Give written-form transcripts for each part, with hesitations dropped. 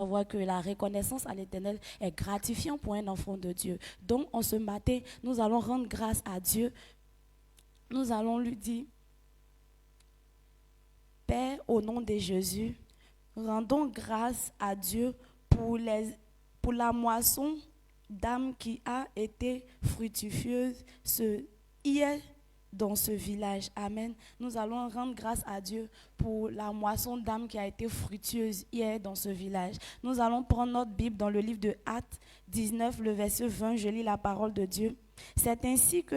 savoir que la reconnaissance à l'Éternel est gratifiant pour un enfant de Dieu. Donc, en ce matin, nous allons rendre grâce à Dieu. Nous allons lui dire, Père, au nom de Jésus, rendons grâce à Dieu pour la moisson d'âme qui a été fructueuse hier dans ce village. Amen. Nous allons rendre grâce à Dieu pour la moisson d'âme qui a été fructueuse hier dans ce village. Nous allons prendre notre Bible dans le livre de Actes 19, le verset 20. Je lis la parole de Dieu. C'est ainsi que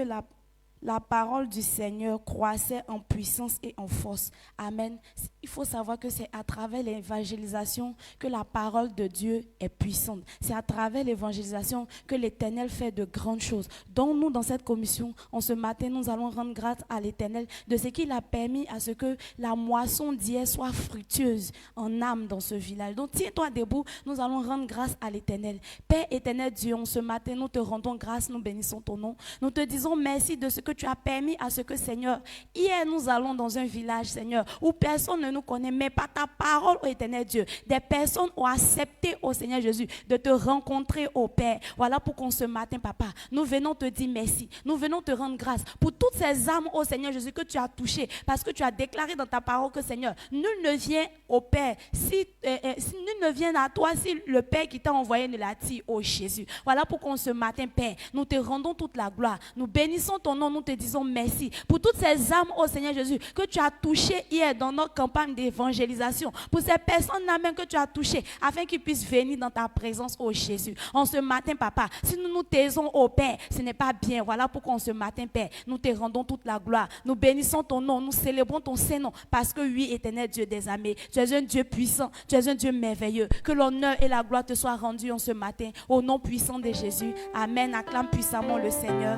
la parole du Seigneur croissait en puissance et en force. Amen. Il faut savoir que c'est à travers l'évangélisation que la parole de Dieu est puissante. C'est à travers l'évangélisation que l'Éternel fait de grandes choses. Donc nous, dans cette commission, en ce matin, nous allons rendre grâce à l'Éternel de ce qu'il a permis à ce que la moisson d'hier soit fructueuse en âme dans ce village. Donc tiens-toi debout, nous allons rendre grâce à l'Éternel. Père éternel Dieu, en ce matin, nous te rendons grâce, nous bénissons ton nom. Nous te disons merci de ce que tu as permis à ce que, Seigneur, hier nous allons dans un village, Seigneur, où personne ne nous connaît, mais par ta parole, ô éternel Dieu, des personnes ont accepté, ô Seigneur Jésus, de te rencontrer, ô Père. Voilà pourquoi ce matin, Papa, nous venons te dire merci. Nous venons te rendre grâce pour toutes ces âmes, ô Seigneur Jésus, que tu as touchées, parce que tu as déclaré dans ta parole que, Seigneur, nul ne vient au Père, si nul ne vient à toi, si le Père qui t'a envoyé ne l'attire, ô Jésus. Voilà pourquoi ce matin, Père, nous te rendons toute la gloire. Nous bénissons ton nom, nous te disons merci pour toutes ces âmes, ô Seigneur Jésus, que tu as touchées hier dans notre campagne d'évangélisation, pour ces personnes-là même que tu as touchées, afin qu'ils puissent venir dans ta présence, ô Jésus. En ce matin, Papa, si nous nous taisons au Père, ce n'est pas bien. Voilà pourquoi en ce matin, Père, nous te rendons toute la gloire. Nous bénissons ton nom, nous célébrons ton Saint-Nom, parce que oui, éternel Dieu des armées, tu es un Dieu puissant, tu es un Dieu merveilleux. Que l'honneur et la gloire te soient rendus en ce matin, au nom puissant de Jésus. Amen. Acclame puissamment le Seigneur.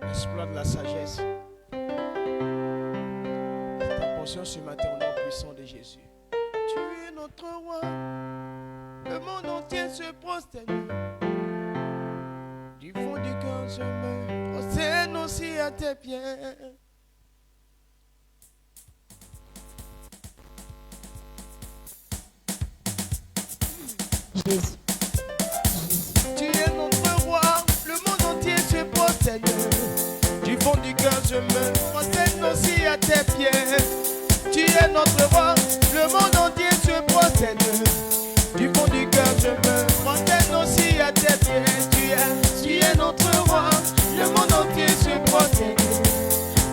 Exploit de la sagesse. C'est ta portion ce matin au nom puissant de Jésus. Tu es notre roi. Le monde entier se prosterne. Du fond du cœur je me prosterne aussi à tes pieds. Jésus. Tu es notre roi. Le monde entier se prosterne. Du fond du cœur je me prosterne aussi à tes pieds. Tu es notre roi. Le monde entier se prosterne. Du fond du cœur je me prosterne aussi à tes pieds. Tu es notre roi. Le monde entier se prosterne.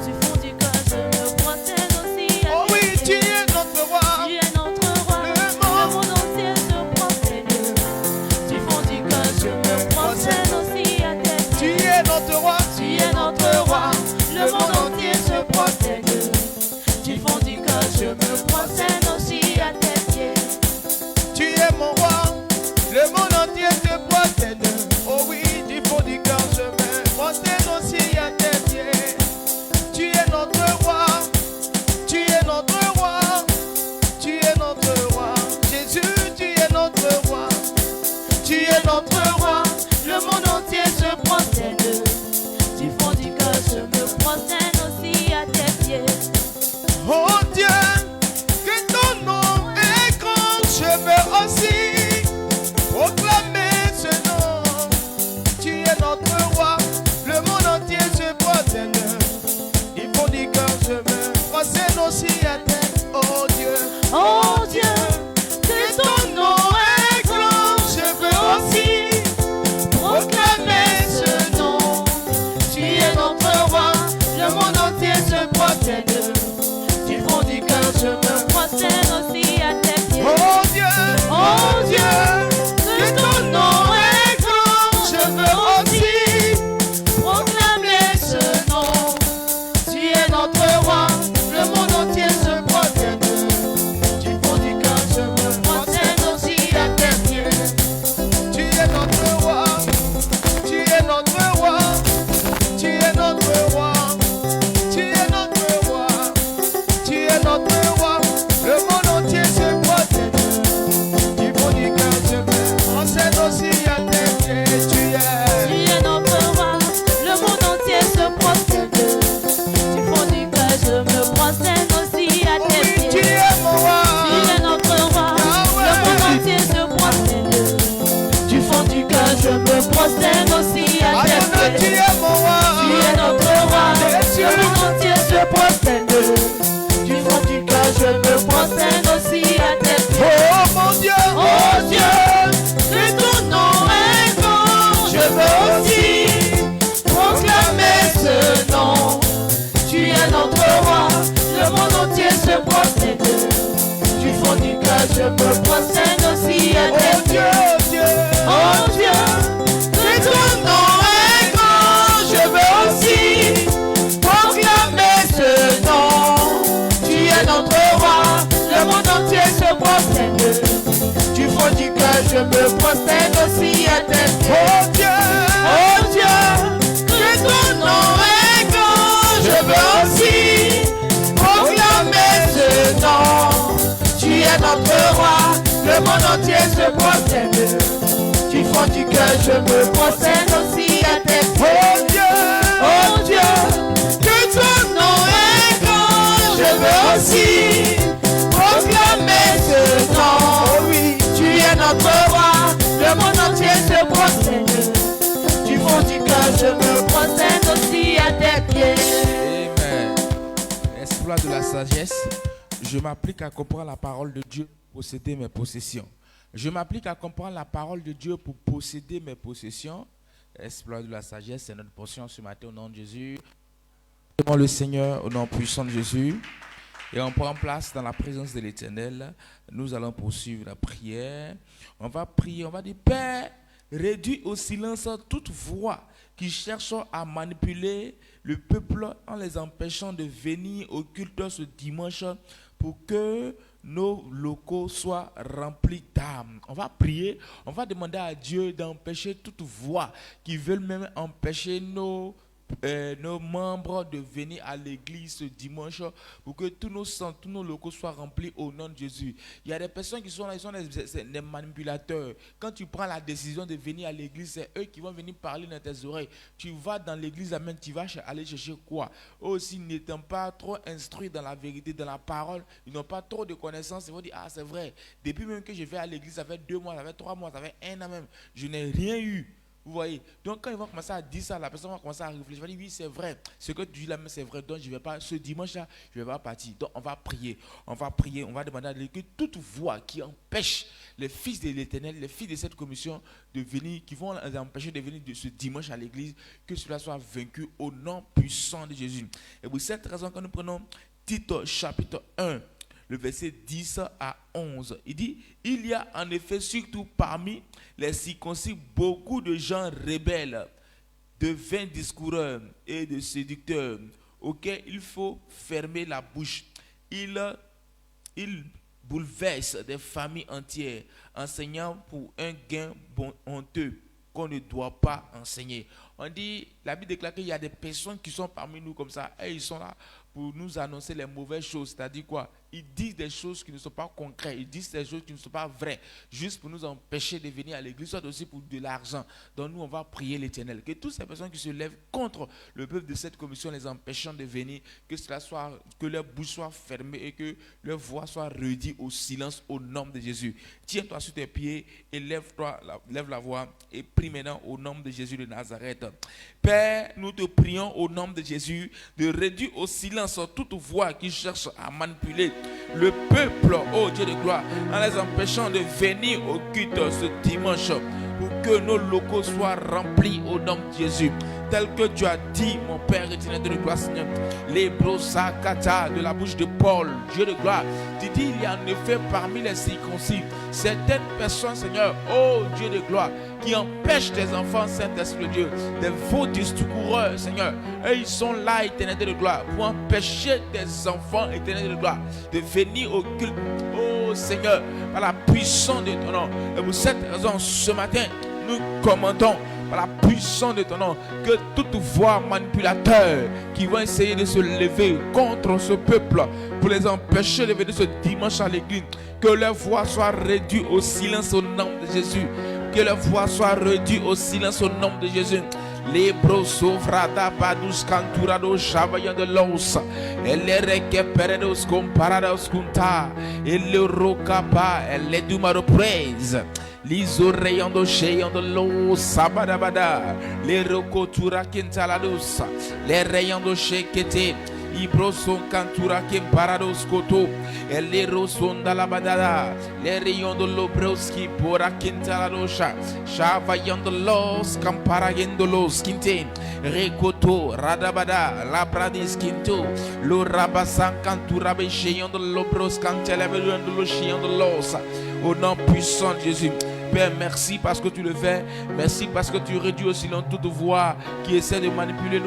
Du fond du cœur je me prosterne aussi à Oh tes oui, pieds. tu es notre roi. Tu es notre roi. Le monde entier se prosterne. Du fond du cœur je me prosterne aussi à tes Tu pieds. es notre roi. Tu es notre roi. Le monde entier se prosterne. Du fond du cœur je me prosterne aussi à tes pieds. Tu es mon roi. prosterne aussi à tes Adonai, tu pieds. es mon roi. Tu es notre roi, Les le monde entier se prosterne. Du fond du cœur, je me prosterne aussi à tes pieds. Oh mon Dieu, Oh Dieu, que ton nom est grand, je veux aussi proclamer ce nom. Tu es notre roi, le monde entier se prosterne. Du fond du cœur, je me prosterne aussi à oh tes pieds. Dieu, Dieu. Oh Dieu, que ton nom est grand, je veux aussi proclamer ce nom. Tu es notre roi, le monde entier se prosterne. Du fond du cœur, je me prosterne aussi à tes pieds. Oh Dieu, Oh Dieu, que ton nom est grand, je veux aussi proclamer ce nom. Tu es notre roi, le monde entier se prosterne. Du fond du cœur, je me prosterne aussi à tes pieds. oh Dieu, Oh Dieu, que ton nom est grand, je veux aussi proclamer ce nom. oh oui. Tu es notre roi, le monde entier se prosterne. Du fond du cœur, je me prosterne aussi à tes pieds. Amen. Exploit de la sagesse. Je m'applique à comprendre la parole de Dieu pour posséder mes possessions. Je m'applique à comprendre la parole de Dieu pour posséder mes possessions. Exploit de la sagesse, c'est notre portion ce matin au nom de Jésus. Devant le Seigneur au nom puissant de Jésus. Et on prend place dans la présence de l'Éternel. Nous allons poursuivre la prière. On va prier, on va dire, Père, réduis au silence toute voix qui cherche à manipuler le peuple en les empêchant de venir au culte ce dimanche pour que nos locaux soient remplis d'âme. On va prier, on va demander à Dieu d'empêcher toute voix qui veulent même empêcher nos membres de venir à l'église ce dimanche pour que tous nos centres, tous nos locaux soient remplis au nom de Jésus. Il y a des personnes qui sont là, ils sont des manipulateurs. Quand tu prends la décision de venir à l'église, c'est eux qui vont venir parler dans tes oreilles. Tu vas dans l'église, amen, tu vas aller chercher quoi? Eux aussi, n'étant pas trop instruits dans la vérité, dans la parole, ils n'ont pas trop de connaissances. Ils vont dire, ah c'est vrai, depuis même que je vais à l'église, ça fait 2 mois, ça fait 3 mois, ça fait 1 an même, je n'ai rien eu. Vous voyez, donc quand ils vont commencer à dire ça, la personne va commencer à réfléchir, va dire oui c'est vrai, ce que tu dis là c'est vrai, donc je vais pas, ce dimanche là, je ne vais pas partir. Donc on va prier, on va demander à Dieu que toute voix qui empêche les fils de l'Éternel, les fils de cette commission de venir, qui vont les empêcher de venir de ce dimanche à l'église, que cela soit vaincu au nom puissant de Jésus. Et pour cette raison, quand nous prenons Tite chapitre 1, le verset 10 à 11. Il dit, il y a en effet surtout parmi les circoncis beaucoup de gens rebelles, de vains discoureurs et de séducteurs, auxquels il faut fermer la bouche. Ils bouleversent des familles entières, enseignant pour un gain honteux qu'on ne doit pas enseigner. On dit, la Bible déclare qu'il y a des personnes qui sont parmi nous comme ça, et ils sont là pour nous annoncer les mauvaises choses. C'est-à-dire quoi? Ils disent des choses qui ne sont pas concrètes, ils disent des choses qui ne sont pas vraies, juste pour nous empêcher de venir à l'église, soit aussi pour de l'argent. Donc nous, on va prier l'Éternel, que toutes ces personnes qui se lèvent contre le peuple de cette commission, les empêchant de venir, que leur bouche soit fermée et que leur voix soit réduite au silence au nom de Jésus. Tiens-toi sur tes pieds et lève la voix et prie maintenant au nom de Jésus de Nazareth. Père, nous te prions au nom de Jésus de réduire au silence toute voix qui cherche à manipuler le peuple, oh Dieu de gloire, en les empêchant de venir au culte ce dimanche pour que nos locaux soient remplis au nom de Jésus. Tel que tu as dit, mon Père éternel de gloire, Seigneur, les brosakata de la bouche de Paul, Dieu de gloire, tu dis, il y a en effet parmi les circoncis certaines personnes, Seigneur, oh Dieu de gloire, qui empêchent tes enfants, Saint-Esprit de Dieu, des faux discoureurs, Seigneur, et ils sont là, éternel de gloire, pour empêcher tes enfants, éternel de gloire, de venir au culte, oh Seigneur, par la puissance de ton nom. Et pour cette raison, ce matin, nous commandons par la puissance de ton nom que toute voix manipulateur qui va essayer de se lever contre ce peuple pour les empêcher de venir ce dimanche à l'église, que leur voix soit réduite au silence au nom de Jésus, que leur voix soit réduite au silence au nom de Jésus. Les brosofrada badus canturado chavayan de los elle requeperedos comparados kunta elle rocapa elle dumaro praise Lizo reyando sheyando lo sabadabada. Les rokotura kintalados. Les reyando shekete. Ibroson cantura kim parados koto. El leroson da la badada. Les rayando lobroski pora kintaladosha. Shavayando los camparayendo los kinten. Rekoto radabada la bradis kinto. Lo rabasan cantura becheyando lobros cantelabendo lo cheyando los. Au nom puissant de Jésus. Père, merci parce que tu le fais. Merci parce que tu réduis au silence toute voix qui essaie de manipuler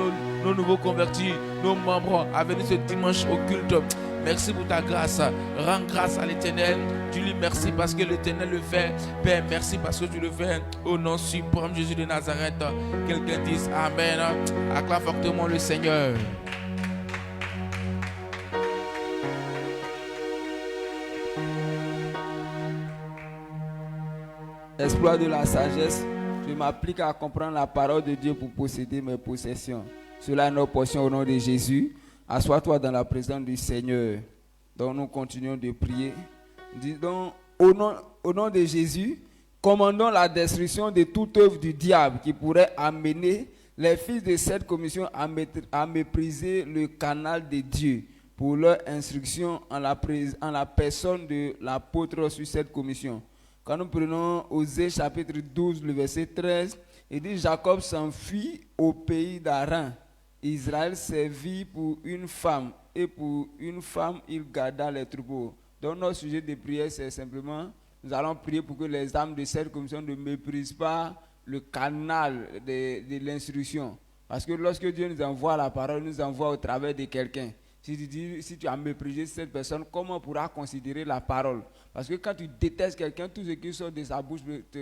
nos nouveaux convertis, nos membres à venir ce dimanche au culte. Merci pour ta grâce. Rends grâce à l'Éternel. Tu lui merci parce que l'Éternel le fait. Père, merci parce que tu le fais. Au nom suprême Jésus de Nazareth. Quelqu'un dise Amen. Acclame fortement le Seigneur. Exploit de la sagesse, je m'applique à comprendre la parole de Dieu pour posséder mes possessions. Cela est notre portion au nom de Jésus. Assois-toi dans la présence du Seigneur. Donc nous continuons de prier. Disons, au nom de Jésus, commandons la destruction de toute œuvre du diable qui pourrait amener les fils de cette commission à mépriser le canal de Dieu pour leur instruction en la personne de l'apôtre sur cette commission. Quand nous prenons Osée chapitre 12, le verset 13, il dit Jacob s'enfuit au pays d'Aran. Israël servit pour une femme et pour une femme il garda les troupeaux. Donc notre sujet de prière c'est simplement, nous allons prier pour que les âmes de cette commission ne méprisent pas le canal de l'instruction. Parce que lorsque Dieu nous envoie la parole, il nous envoie au travers de quelqu'un. Si tu as méprisé cette personne, comment pourras considérer la parole? Parce que quand tu détestes quelqu'un, tout ce qui sort de sa bouche,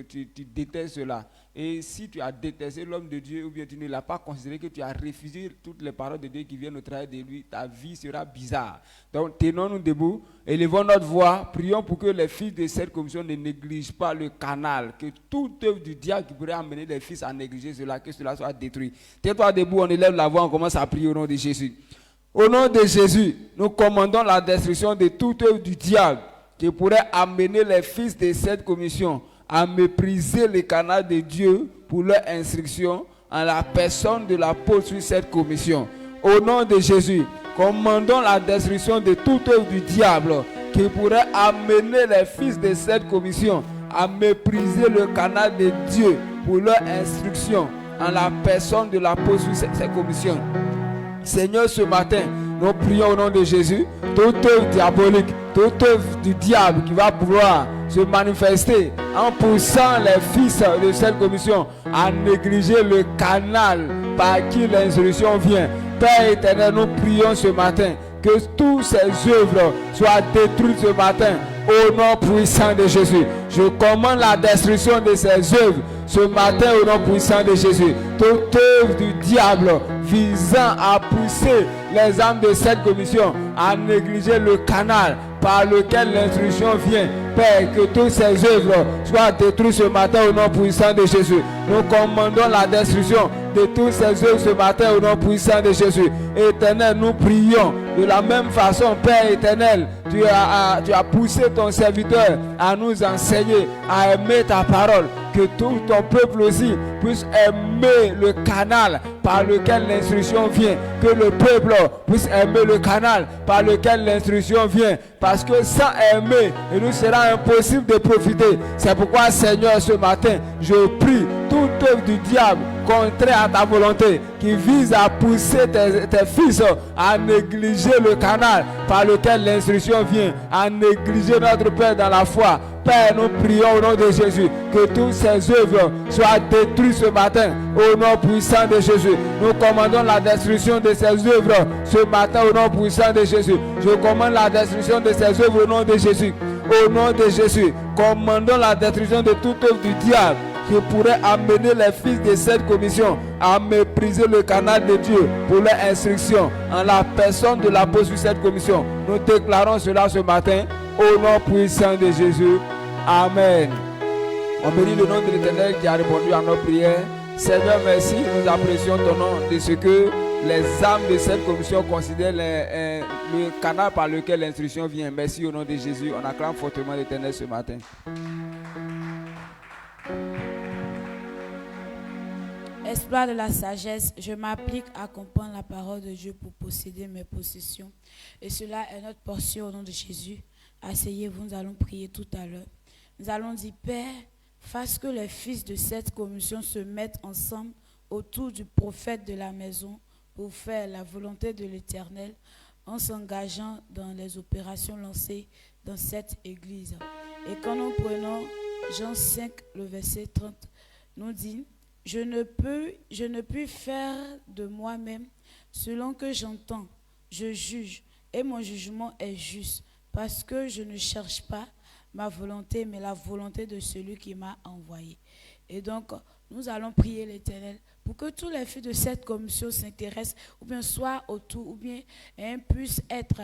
tu détestes cela. Et si tu as détesté l'homme de Dieu, ou bien tu ne l'as pas considéré, que tu as refusé toutes les paroles de Dieu qui viennent au travers de lui, ta vie sera bizarre. Donc tenons-nous debout, élevons notre voix, prions pour que les fils de cette commission ne négligent pas le canal, que toute œuvre du diable qui pourrait amener les fils à négliger cela, que cela soit détruit. Tiens-toi debout, on élève la voix, on commence à prier au nom de Jésus. Au nom de Jésus, nous commandons la destruction de toute œuvre du diable qui pourrait amener les fils de cette commission à mépriser le canal de Dieu pour leur instruction en la personne de l'apôtre sur cette commission. Au nom de Jésus, commandons la destruction de toute œuvre du diable qui pourrait amener les fils de cette commission à mépriser le canal de Dieu pour leur instruction en la personne de l'apôtre sur cette commission. Seigneur, ce matin, nous prions au nom de Jésus, toute œuvre diabolique, toute œuvre du diable qui va pouvoir se manifester en poussant les fils de cette commission à négliger le canal par qui l'instruction vient. Père éternel, nous prions ce matin que toutes ces œuvres soient détruites ce matin au nom puissant de Jésus. Je commande la destruction de ces œuvres ce matin au nom puissant de Jésus. Toute œuvre du diable visant à pousser les âmes de cette commission à négliger le canal par lequel l'instruction vient. Père, que toutes ces œuvres soient détruites ce matin au nom puissant de Jésus. Nous commandons la destruction de toutes ces œuvres ce matin au nom puissant de Jésus. Éternel, nous prions de la même façon, Père éternel, tu as poussé ton serviteur à nous enseigner à aimer ta parole. Que tout ton peuple aussi puisse aimer le canal par lequel l'instruction vient. Que le peuple puisse aimer le canal par lequel l'instruction vient. Parce que sans aimer, il nous sera impossible de profiter. C'est pourquoi, Seigneur, ce matin, je prie toute œuvre du diable contraire à ta volonté qui vise à pousser tes fils à négliger le canal par lequel l'instruction vient, à négliger notre Père dans la foi. Père, nous prions au nom de Jésus que toutes ces œuvres soient détruites ce matin au nom puissant de Jésus. Nous commandons la destruction de ces œuvres ce matin au nom puissant de Jésus. Je commande la destruction de ces œuvres au nom de Jésus. Au nom de Jésus, commandons la destruction de toute œuvre du diable qui pourrait amener les fils de cette commission à mépriser le canal de Dieu pour leur instruction en la personne de l'apôtre sur cette commission. Nous déclarons cela ce matin au nom puissant de Jésus. Amen. On bénit le nom de l'Éternel qui a répondu à nos prières. Seigneur, merci, nous apprécions ton nom de ce que les âmes de cette commission considèrent le canal par lequel l'instruction vient. Merci au nom de Jésus. On acclame fortement l'Éternel ce matin. Exploit de la sagesse, je m'applique à comprendre la parole de Dieu pour posséder mes possessions. Et cela est notre portion au nom de Jésus. Asseyez-vous, nous allons prier tout à l'heure. Nous allons dire, Père, fasse que les fils de cette commission se mettent ensemble autour du prophète de la maison pour faire la volonté de l'Éternel en s'engageant dans les opérations lancées dans cette église. Et quand nous prenons Jean 5, le verset 30, nous dit, je ne puis faire de moi-même selon que j'entends, je juge, et mon jugement est juste, parce que je ne cherche pas ma volonté, mais la volonté de celui qui m'a envoyé. Et donc, nous allons prier l'Éternel pour que tous les fils de cette commission s'intéressent, ou bien soient autour, ou bien puissent être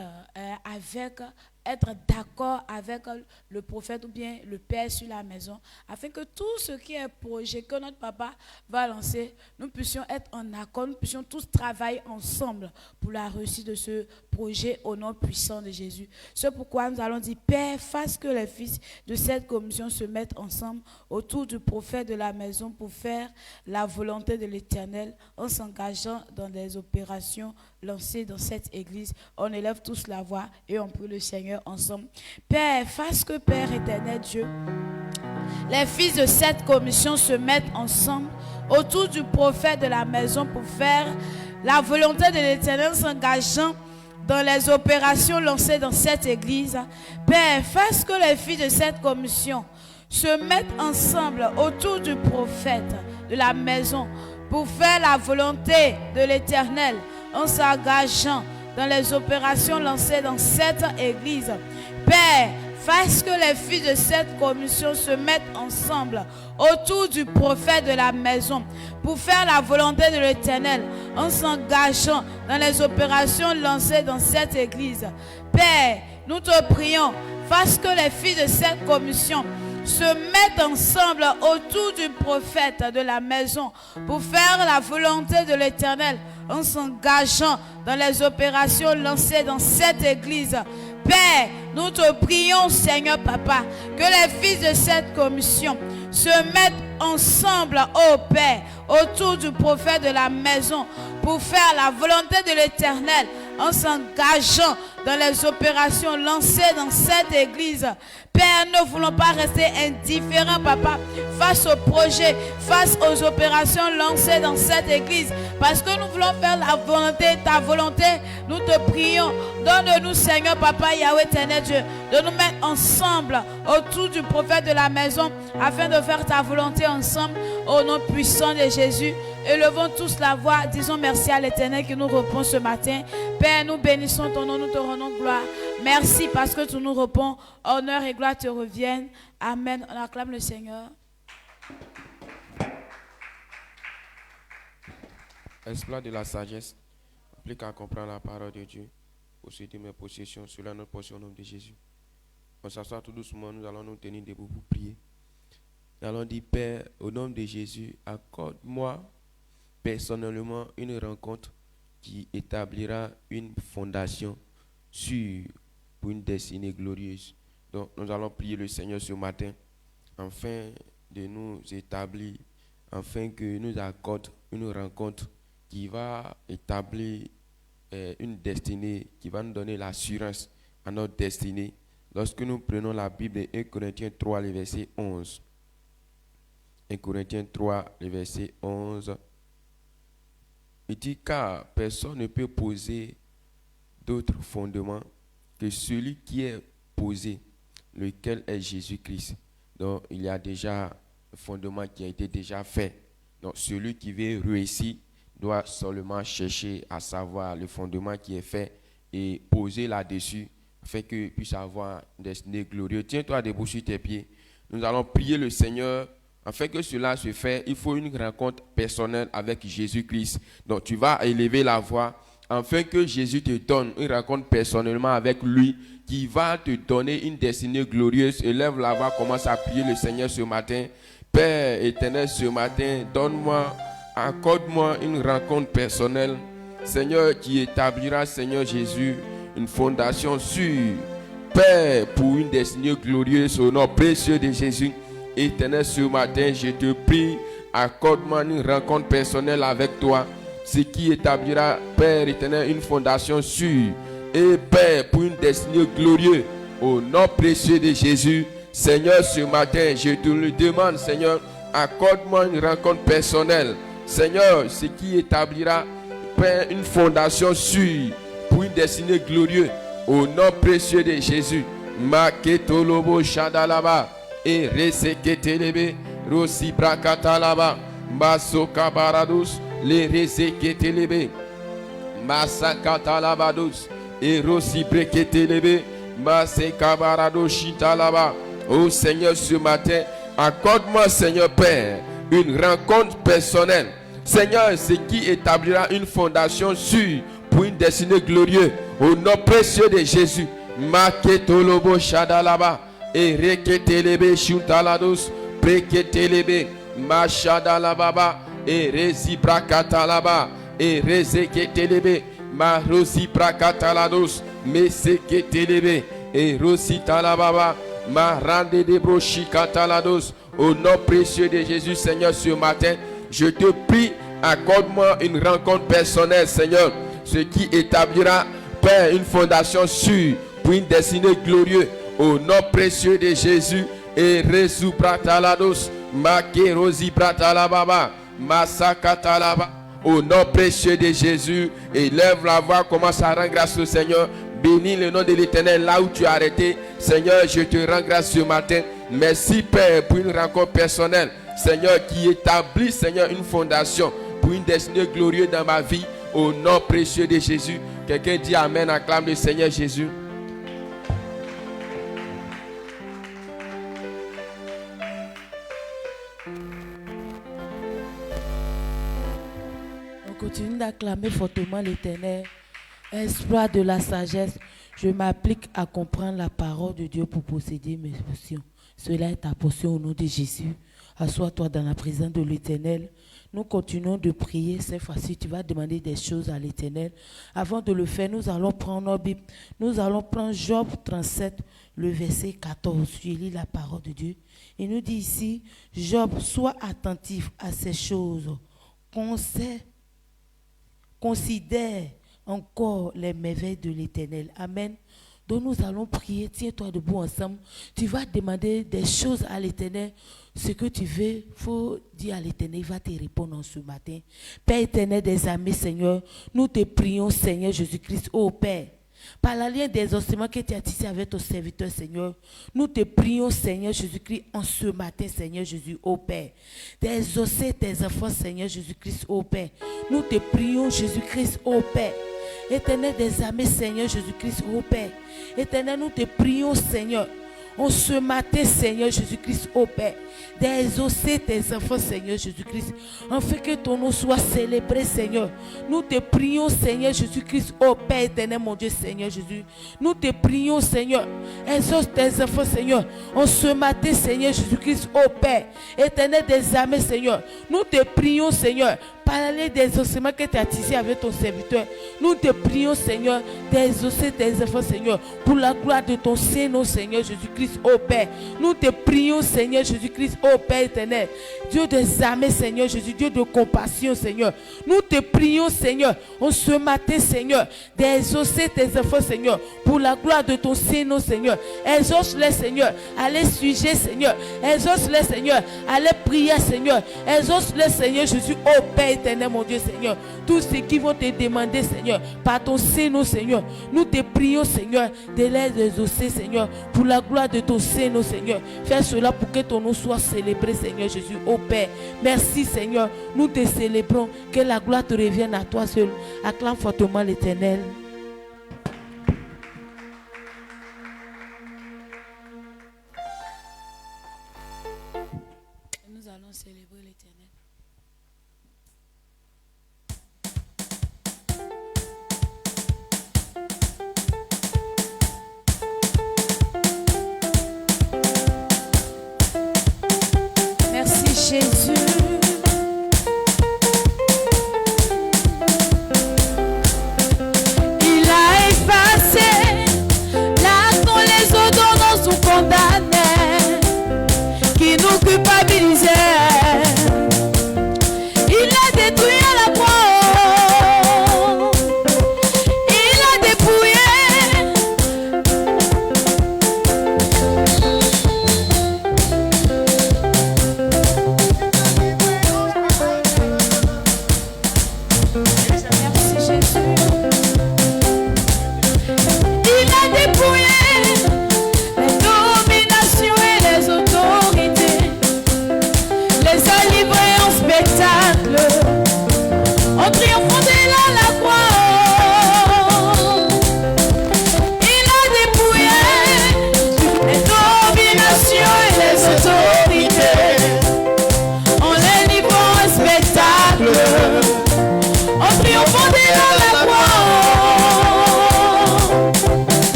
d'accord avec le prophète ou bien le Père sur la maison, afin que tout ce qui est projet que notre papa va lancer, nous puissions être en accord, nous puissions tous travailler ensemble pour la réussite de ce projet au nom puissant de Jésus. C'est pourquoi nous allons dire, Père, fasse que les fils de cette commission se mettent ensemble autour du prophète de la maison pour faire la volonté de l'Éternel en s'engageant dans des opérations lancées dans cette église. On élève tous la voix et on prie le Seigneur ensemble. Père, fasse que, Père éternel Dieu, les fils de cette commission se mettent ensemble autour du prophète de la maison pour faire la volonté de l'Éternel en s'engageant dans les opérations lancées dans cette église. Père, fasse que les filles de cette commission se mettent ensemble autour du prophète de la maison pour faire la volonté de l'Éternel en s'engageant dans les opérations lancées dans cette église. Père, fasse que les filles de cette commission se mettent ensemble autour du prophète de la maison pour faire la volonté de l'Éternel en s'engageant dans les opérations lancées dans cette église. Père, nous te prions, fasse que les filles de cette commission se mettent ensemble autour du prophète de la maison pour faire la volonté de l'Éternel en s'engageant dans les opérations lancées dans cette église. Père, nous te prions, Seigneur Papa, que les fils de cette commission se mettent ensemble, ô Père, autour du prophète de la maison pour faire la volonté de l'Éternel en s'engageant dans les opérations lancées dans cette église. Père, ne voulons pas rester indifférents, Papa, face au projet, face aux opérations lancées dans cette église, parce que nous voulons faire la volonté, ta volonté. Nous te prions, donne-nous, Seigneur, Papa, Yahweh, éternel Dieu, de nous mettre ensemble autour du prophète de la maison, afin de faire ta volonté ensemble, au nom puissant de Jésus. Élevons tous la voix, disons merci à l'Éternel qui nous répond ce matin. Père, nous bénissons ton nom, nous te rendons gloire. Merci parce que tu nous réponds. Honneur et gloire te reviennent. Amen. On acclame le Seigneur. Exploit de la sagesse, applique à comprendre la parole de Dieu, posséder mes possessions, cela notre portion au nom de Jésus. On s'assoit tout doucement, nous allons nous tenir debout pour prier. Nous allons dire, Père, au nom de Jésus, accorde-moi personnellement une rencontre qui établira une fondation sûre pour une destinée glorieuse. Donc nous allons prier le Seigneur ce matin afin de nous établir, afin que nous accorde une rencontre qui va établir une destinée, qui va nous donner l'assurance à notre destinée. Lorsque nous prenons la Bible de 1 Corinthiens 3, le verset 11. 1 Corinthiens 3, le verset 11. Il dit, car personne ne peut poser d'autre fondement que celui qui est posé, lequel est Jésus-Christ. Donc, il y a déjà un fondement qui a été déjà fait. Donc, celui qui veut réussir doit seulement chercher à savoir le fondement qui est fait et poser là-dessus, afin qu'il puisse avoir une destinée glorieuse. Tiens-toi debout sur tes pieds. Nous allons prier le Seigneur. Afin que cela se fasse, il faut une rencontre personnelle avec Jésus-Christ. Donc tu vas élever la voix afin que Jésus te donne une rencontre personnellement avec lui qui va te donner une destinée glorieuse. Élève la voix, commence à prier le Seigneur ce matin. Père éternel, ce matin, donne-moi, accorde-moi une rencontre personnelle. Seigneur, qui établira, Seigneur Jésus, une fondation sûre. Père, pour une destinée glorieuse au nom précieux de Jésus. Éternel, ce matin, je te prie, accorde-moi une rencontre personnelle avec toi, ce qui établira, Père éternel, une fondation sûre. Et Père, pour une destinée glorieuse, au nom précieux de Jésus, Seigneur, ce matin, je te le demande, Seigneur, accorde-moi une rencontre personnelle. Seigneur, ce qui établira, Père, une fondation sûre pour une destinée glorieuse, au nom précieux de Jésus. Maketolobo Shadalaba et Reseketelebe, Rosi Brakatalaba, Masoka Baradus, les Reseketelebe, Masakatalabadus et Rosi Breketelebe, Maseka Barados Shitalaba. Oh Seigneur, ce matin, accorde-moi, Seigneur Père, une rencontre personnelle. Seigneur, ce qui établira une fondation sûre pour une destinée glorieuse, au nom précieux de Jésus. Maketolobo Shadalaba et Reketelebe Shutalados, Preketelebe, Mashadalababa et Rezibrakatala et Rezeketelebe, Marosibrakatalados, Meseketelebe et Rositalababa, Marande de Brochikatalados. Au nom précieux de Jésus, Seigneur, ce matin, je te prie, accorde-moi une rencontre personnelle, Seigneur, ce qui établira, Père, une fondation sûre pour une destinée glorieuse. Au nom précieux de Jésus, et Resubratalados, Makerosi Bratalababa, Masakatalaba. Au nom précieux de Jésus, élève la voix, commence à rendre grâce au Seigneur. Bénis le nom de l'Éternel là où tu as arrêté. Seigneur, je te rends grâce ce matin. Merci Père pour une rencontre personnelle. Seigneur, qui établit, Seigneur, une fondation pour une destinée glorieuse dans ma vie. Au nom précieux de Jésus. Quelqu'un dit Amen, acclame le Seigneur Jésus. On continue d'acclamer fortement l'Éternel. Exploit de la sagesse, je m'applique à comprendre la parole de Dieu pour posséder mes portions. Cela est ta portion au nom de Jésus. Assois-toi dans la présence de l'Éternel. Nous continuons de prier. Cette fois-ci, tu vas demander des choses à l'Éternel. Avant de le faire, nous allons prendre nos Bibles. Nous allons prendre Job 37, le verset 14. Je lis la parole de Dieu. Il nous dit ici, Job, sois attentif à ces choses. Considère encore les merveilles de l'Éternel. Amen. Donc nous allons prier. Tiens-toi debout ensemble. Tu vas demander des choses à l'Éternel. Ce que tu veux, il faut dire à l'Éternel. Il va te répondre en ce matin. Père éternel des armées, Seigneur, nous te prions, Seigneur Jésus-Christ, ô Père. Par la lien des ossements que tu as tissé avec ton serviteur, Seigneur, nous te prions, Seigneur Jésus-Christ, en ce matin, Seigneur Jésus, ô Père. D'exaucer tes enfants, Seigneur Jésus-Christ, ô Père. Nous te prions, Jésus-Christ, ô Père. Éternel des armées, Seigneur Jésus-Christ, ô Père. Éternel, nous te prions, Seigneur, en ce matin, Seigneur Jésus-Christ, ô Père, d'exaucer tes enfants, Seigneur Jésus-Christ, afin que ton nom soit célébré, Seigneur. Nous te prions, Seigneur Jésus-Christ, ô Père éternel, mon Dieu, Seigneur Jésus. Nous te prions, Seigneur, exauce tes enfants, Seigneur, en ce matin, Seigneur Jésus-Christ, ô Père, éternel des armées, Seigneur. Nous te prions, Seigneur, parler des ossements que tu as tissés avec ton serviteur. Nous te prions, Seigneur, d'exaucer tes enfants, Seigneur, pour la gloire de ton Saint-Nom, Seigneur Jésus-Christ, ô Père. Nous te prions, Seigneur Jésus-Christ, ô Père éternel, Dieu des armées, Seigneur Jésus, Dieu de compassion, Seigneur. Nous te prions, Seigneur, en ce matin, Seigneur, d'exaucer tes enfants, Seigneur, pour la gloire de ton Saint-Nom, Seigneur. Exauce-les, Seigneur, à les sujets, Seigneur. Exauce-les, Seigneur, à les prières, Seigneur. Exauce-les, Seigneur Jésus, ô Père éternel, mon Dieu, Seigneur. Tous ceux qui vont te demander, Seigneur, par ton Saint-Nom, Seigneur, nous te prions, Seigneur, de les exaucer, Seigneur, pour la gloire de ton Saint-Nom, Seigneur. Fais cela pour que ton nom soit célébré, Seigneur Jésus, ô Père. Merci, Seigneur. Nous te célébrons. Que la gloire te revienne à toi seul. Acclame fortement l'Éternel. Nous allons célébrer l'Éternel. Merci Jésus.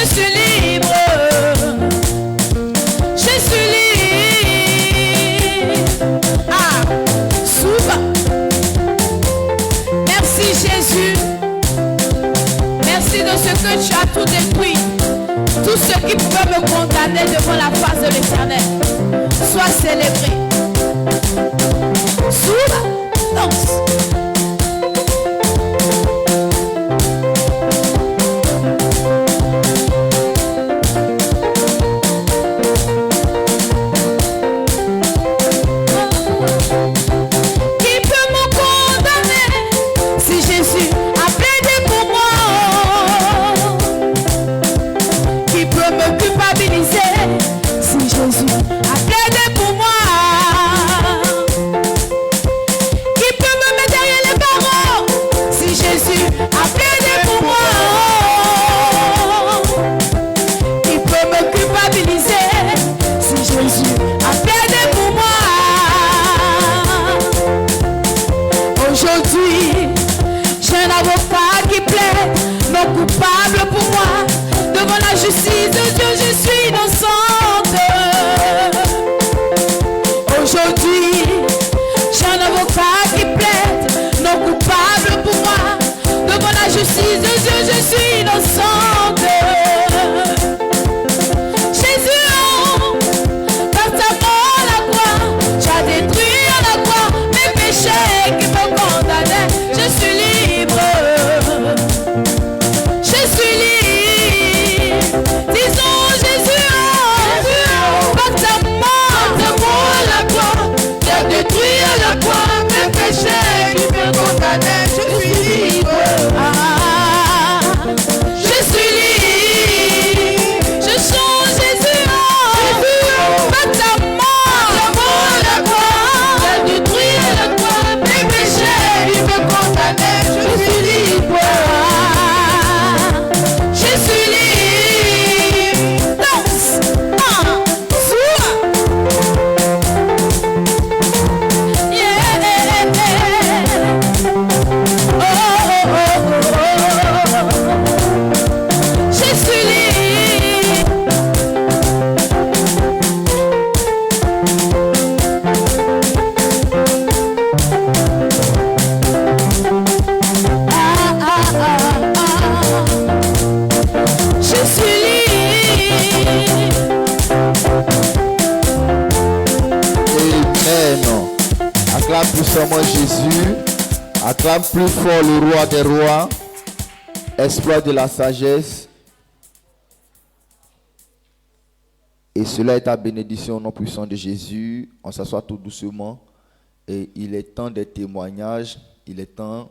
Je suis libre. Je suis libre. Ah, souvent. Merci Jésus. Merci de ce que tu as tout détruit. Tout ce qui pouvait me condamner devant la face de l'Éternel. Sois célébré. Souvent. Danse. Acclame plus fort le roi des rois, exploit de la sagesse. Et cela est ta bénédiction au nom puissant de Jésus. On s'assoit tout doucement. Et il est temps des témoignages. Il est temps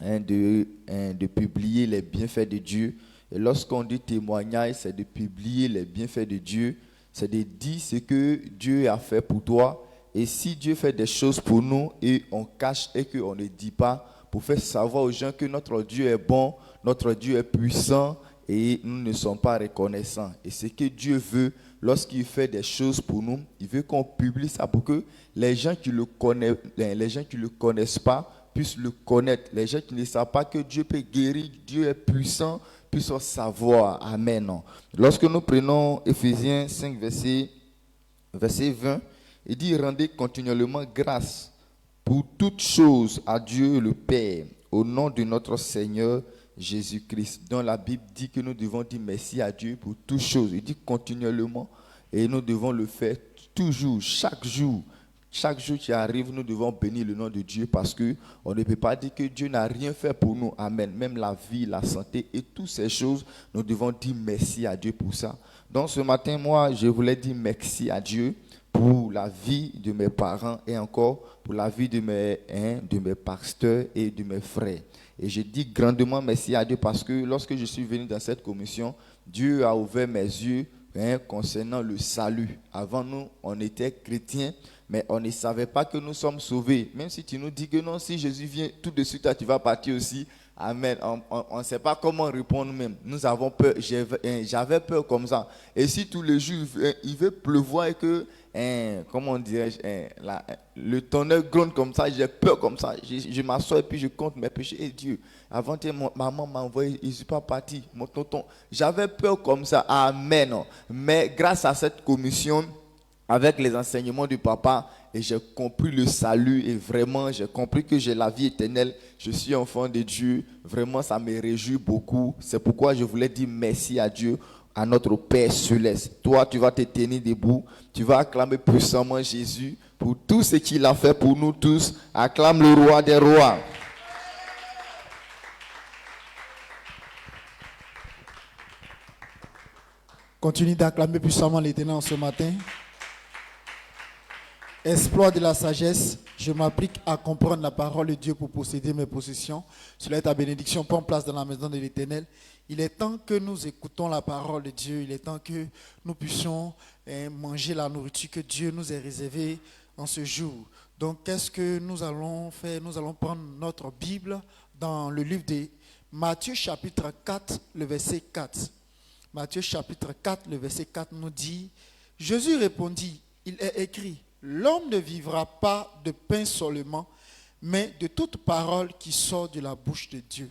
de publier les bienfaits de Dieu. Et lorsqu'on dit témoignage, c'est de publier les bienfaits de Dieu. C'est de dire ce que Dieu a fait pour toi. Et si Dieu fait des choses pour nous et on cache et qu'on ne dit pas, pour faire savoir aux gens que notre Dieu est bon, notre Dieu est puissant et nous ne sommes pas reconnaissants. Et ce que Dieu veut, lorsqu'il fait des choses pour nous, il veut qu'on publie ça pour que les gens qui le connaissent, les gens qui ne le connaissent pas puissent le connaître. Les gens qui ne savent pas que Dieu peut guérir, Dieu est puissant, puissent savoir. Amen. Lorsque nous prenons Éphésiens 5, verset 20, il dit « Rendez continuellement grâce pour toutes choses à Dieu le Père, au nom de notre Seigneur Jésus-Christ. » Dans la Bible dit que nous devons dire merci à Dieu pour toutes choses. Il dit continuellement et nous devons le faire toujours, chaque jour. Chaque jour qui arrive, nous devons bénir le nom de Dieu parce qu'on ne peut pas dire que Dieu n'a rien fait pour nous. Amen. Même la vie, la santé et toutes ces choses, nous devons dire merci à Dieu pour ça. Donc ce matin, moi, je voulais dire merci à Dieu pour la vie de mes parents et encore pour la vie de mes pasteurs et de mes frères. Et je dis grandement merci à Dieu parce que lorsque je suis venu dans cette commission, Dieu a ouvert mes yeux concernant le salut. Avant nous, on était chrétiens, mais on ne savait pas que nous sommes sauvés. Même si tu nous dis que non, si Jésus vient tout de suite, tu vas partir aussi. Amen. On ne sait pas comment répondre même. Nous avons peur. J'avais peur comme ça. Et si tous les jours, il veut pleuvoir et que comment dirais-je, le tonnerre gronde comme ça, j'ai peur comme ça. Je m'assois et puis je compte mes péchés. Et Dieu, avant-hier, maman m'a envoyé, je ne suis pas parti. Mon tonton, j'avais peur comme ça. Amen. Mais grâce à cette commission, avec les enseignements du papa, et j'ai compris le salut et vraiment j'ai compris que j'ai la vie éternelle. Je suis enfant de Dieu. Vraiment, ça me réjouit beaucoup. C'est pourquoi je voulais dire merci à Dieu, à notre Père céleste. Toi, tu vas te tenir debout. Tu vas acclamer puissamment Jésus pour tout ce qu'il a fait pour nous tous. Acclame le roi des rois. Continue d'acclamer puissamment l'Éternel ce matin. Exploit de la sagesse, je m'applique à comprendre la parole de Dieu pour posséder mes possessions. Cela est ta bénédiction, prends place dans la maison de l'Éternel. Il est temps que nous écoutons la parole de Dieu. Il est temps que nous puissions manger la nourriture que Dieu nous a réservée en ce jour. Donc, qu'est-ce que nous allons faire? Nous allons prendre notre Bible dans le livre de Matthieu chapitre 4, le verset 4. Matthieu chapitre 4, le verset 4 nous dit, Jésus répondit, il est écrit, l'homme ne vivra pas de pain seulement, mais de toute parole qui sort de la bouche de Dieu.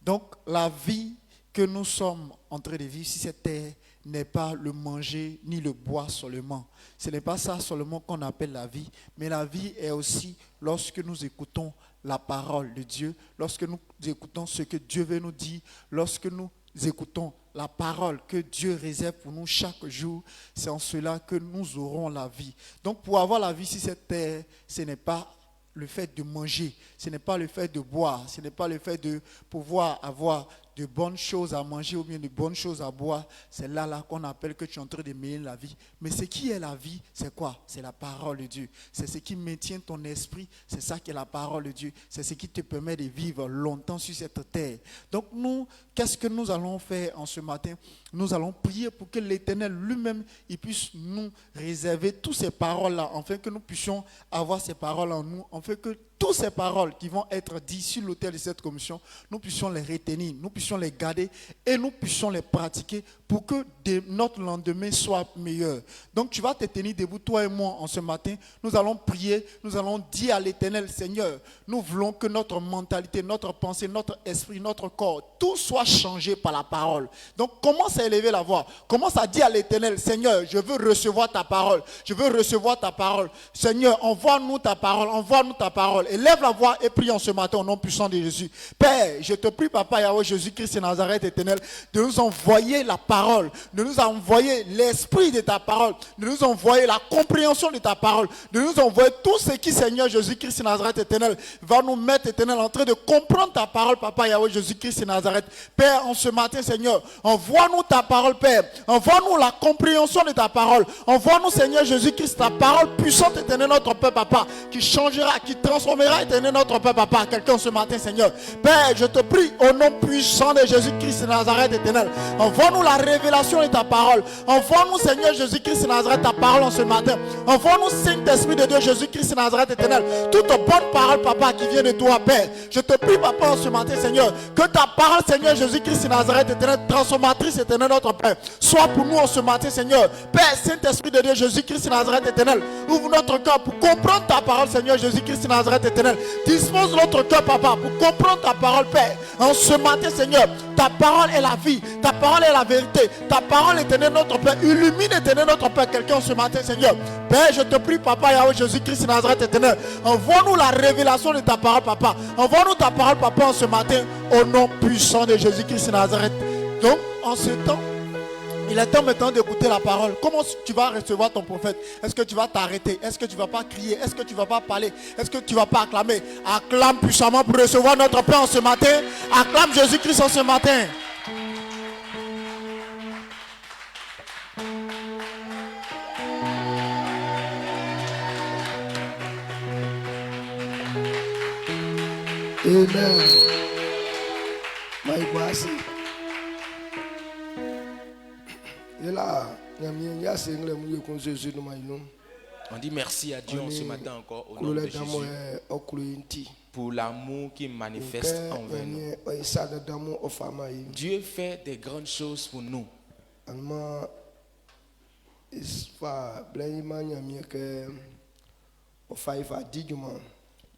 Donc, la vie que nous sommes en train de vivre sur cette terre n'est pas le manger ni le boire seulement. Ce n'est pas ça seulement qu'on appelle la vie, mais la vie est aussi lorsque nous écoutons la parole de Dieu, lorsque nous écoutons ce que Dieu veut nous dire, lorsque nous écoutons la parole que Dieu réserve pour nous chaque jour, c'est en cela que nous aurons la vie. Donc pour avoir la vie sur cette terre, ce n'est pas le fait de manger, ce n'est pas le fait de boire, ce n'est pas le fait de pouvoir avoir de bonnes choses à manger ou bien de bonnes choses à boire. C'est là qu'on appelle que tu es en train de mener la vie. Mais ce qui est la vie, c'est quoi? C'est la parole de Dieu. C'est ce qui maintient ton esprit. C'est ça qui est la parole de Dieu. C'est ce qui te permet de vivre longtemps sur cette terre. Donc nous, qu'est-ce que nous allons faire en ce matin? Nous allons prier pour que l'Éternel lui-même, il puisse nous réserver toutes ces paroles-là, afin que nous puissions avoir ces paroles en nous, afin que toutes ces paroles qui vont être dites sur l'autel de cette commission, nous puissions les retenir, nous puissions les garder et nous puissions les pratiquer pour que notre lendemain soit meilleur. Donc tu vas te tenir debout, toi et moi, en ce matin. Nous allons prier, nous allons dire à l'Éternel, Seigneur, nous voulons que notre mentalité, notre pensée, notre esprit, notre corps, tout soit changé par la parole. Donc commence à élever la voix, commence à dire à l'Éternel, Seigneur, je veux recevoir ta parole, je veux recevoir ta parole. Seigneur, envoie-nous ta parole, envoie-nous ta parole. Élève la voix et prie en ce matin au nom puissant de Jésus. Père, je te prie, Papa Yahweh Jésus-Christ de Nazareth éternel, de nous envoyer la parole, de nous envoyer l'esprit de ta parole, de nous envoyer la compréhension de ta parole, de nous envoyer tout ce qui, Seigneur Jésus-Christ de Nazareth éternel, va nous mettre, éternel, en train de comprendre ta parole, Papa Yahweh Jésus-Christ de Nazareth. Père, en ce matin, Seigneur, envoie-nous ta parole, Père. Envoie-nous la compréhension de ta parole. Envoie-nous, Seigneur Jésus-Christ, ta parole puissante, éternel, notre Père, Papa, qui changera, qui transformera, éternel, notre Père, Papa. Quelqu'un ce matin, Seigneur. Père, je te prie, au nom puissant de Jésus-Christ de Nazareth, éternel. Envoie-nous la révélation de ta parole. Envoie-nous, Seigneur Jésus-Christ de Nazareth, ta parole en ce matin. Envoie-nous, Saint-Esprit de Dieu, Jésus-Christ de Nazareth, éternel. Toute bonne parole, Papa, qui vient de toi, Père. Je te prie, Papa, en ce matin, Seigneur, que ta parole, Seigneur Jésus-Christ de Nazareth, éternel, transformatrice, éternel, notre Père, soit pour nous en ce matin, Seigneur. Père, Saint-Esprit de Dieu, Jésus-Christ de Nazareth, éternel, ouvre notre cœur pour comprendre ta parole, Seigneur Jésus-Christ de Nazareth, éternel. Dispose notre cœur, Papa, pour comprendre ta parole, Père. En ce matin, Seigneur, ta parole est la vie, ta parole est la vérité, ta parole, éternel, notre Père. Illumine, éternel, notre Père, quelqu'un ce matin, Seigneur. Père, je te prie, Papa, Yahweh Jésus-Christ de Nazareth, éternel. Envoie-nous la révélation de ta parole, Papa. Envoie-nous ta parole, Papa, en ce matin, au nom puissant de Jésus-Christ de Nazareth. Donc, en ce temps, il est temps maintenant d'écouter la parole. Comment tu vas recevoir ton prophète? Est-ce que tu vas t'arrêter? Est-ce que tu ne vas pas crier? Est-ce que tu ne vas pas parler? Est-ce que tu ne vas pas acclamer? Acclame puissamment pour recevoir notre Père en ce matin. Acclame Jésus-Christ en ce matin. Amen. My voice. On dit merci à Dieu en ce matin encore au nom de Jésus pour l'amour qu'il manifeste envers nous. Dieu fait des grandes choses pour nous.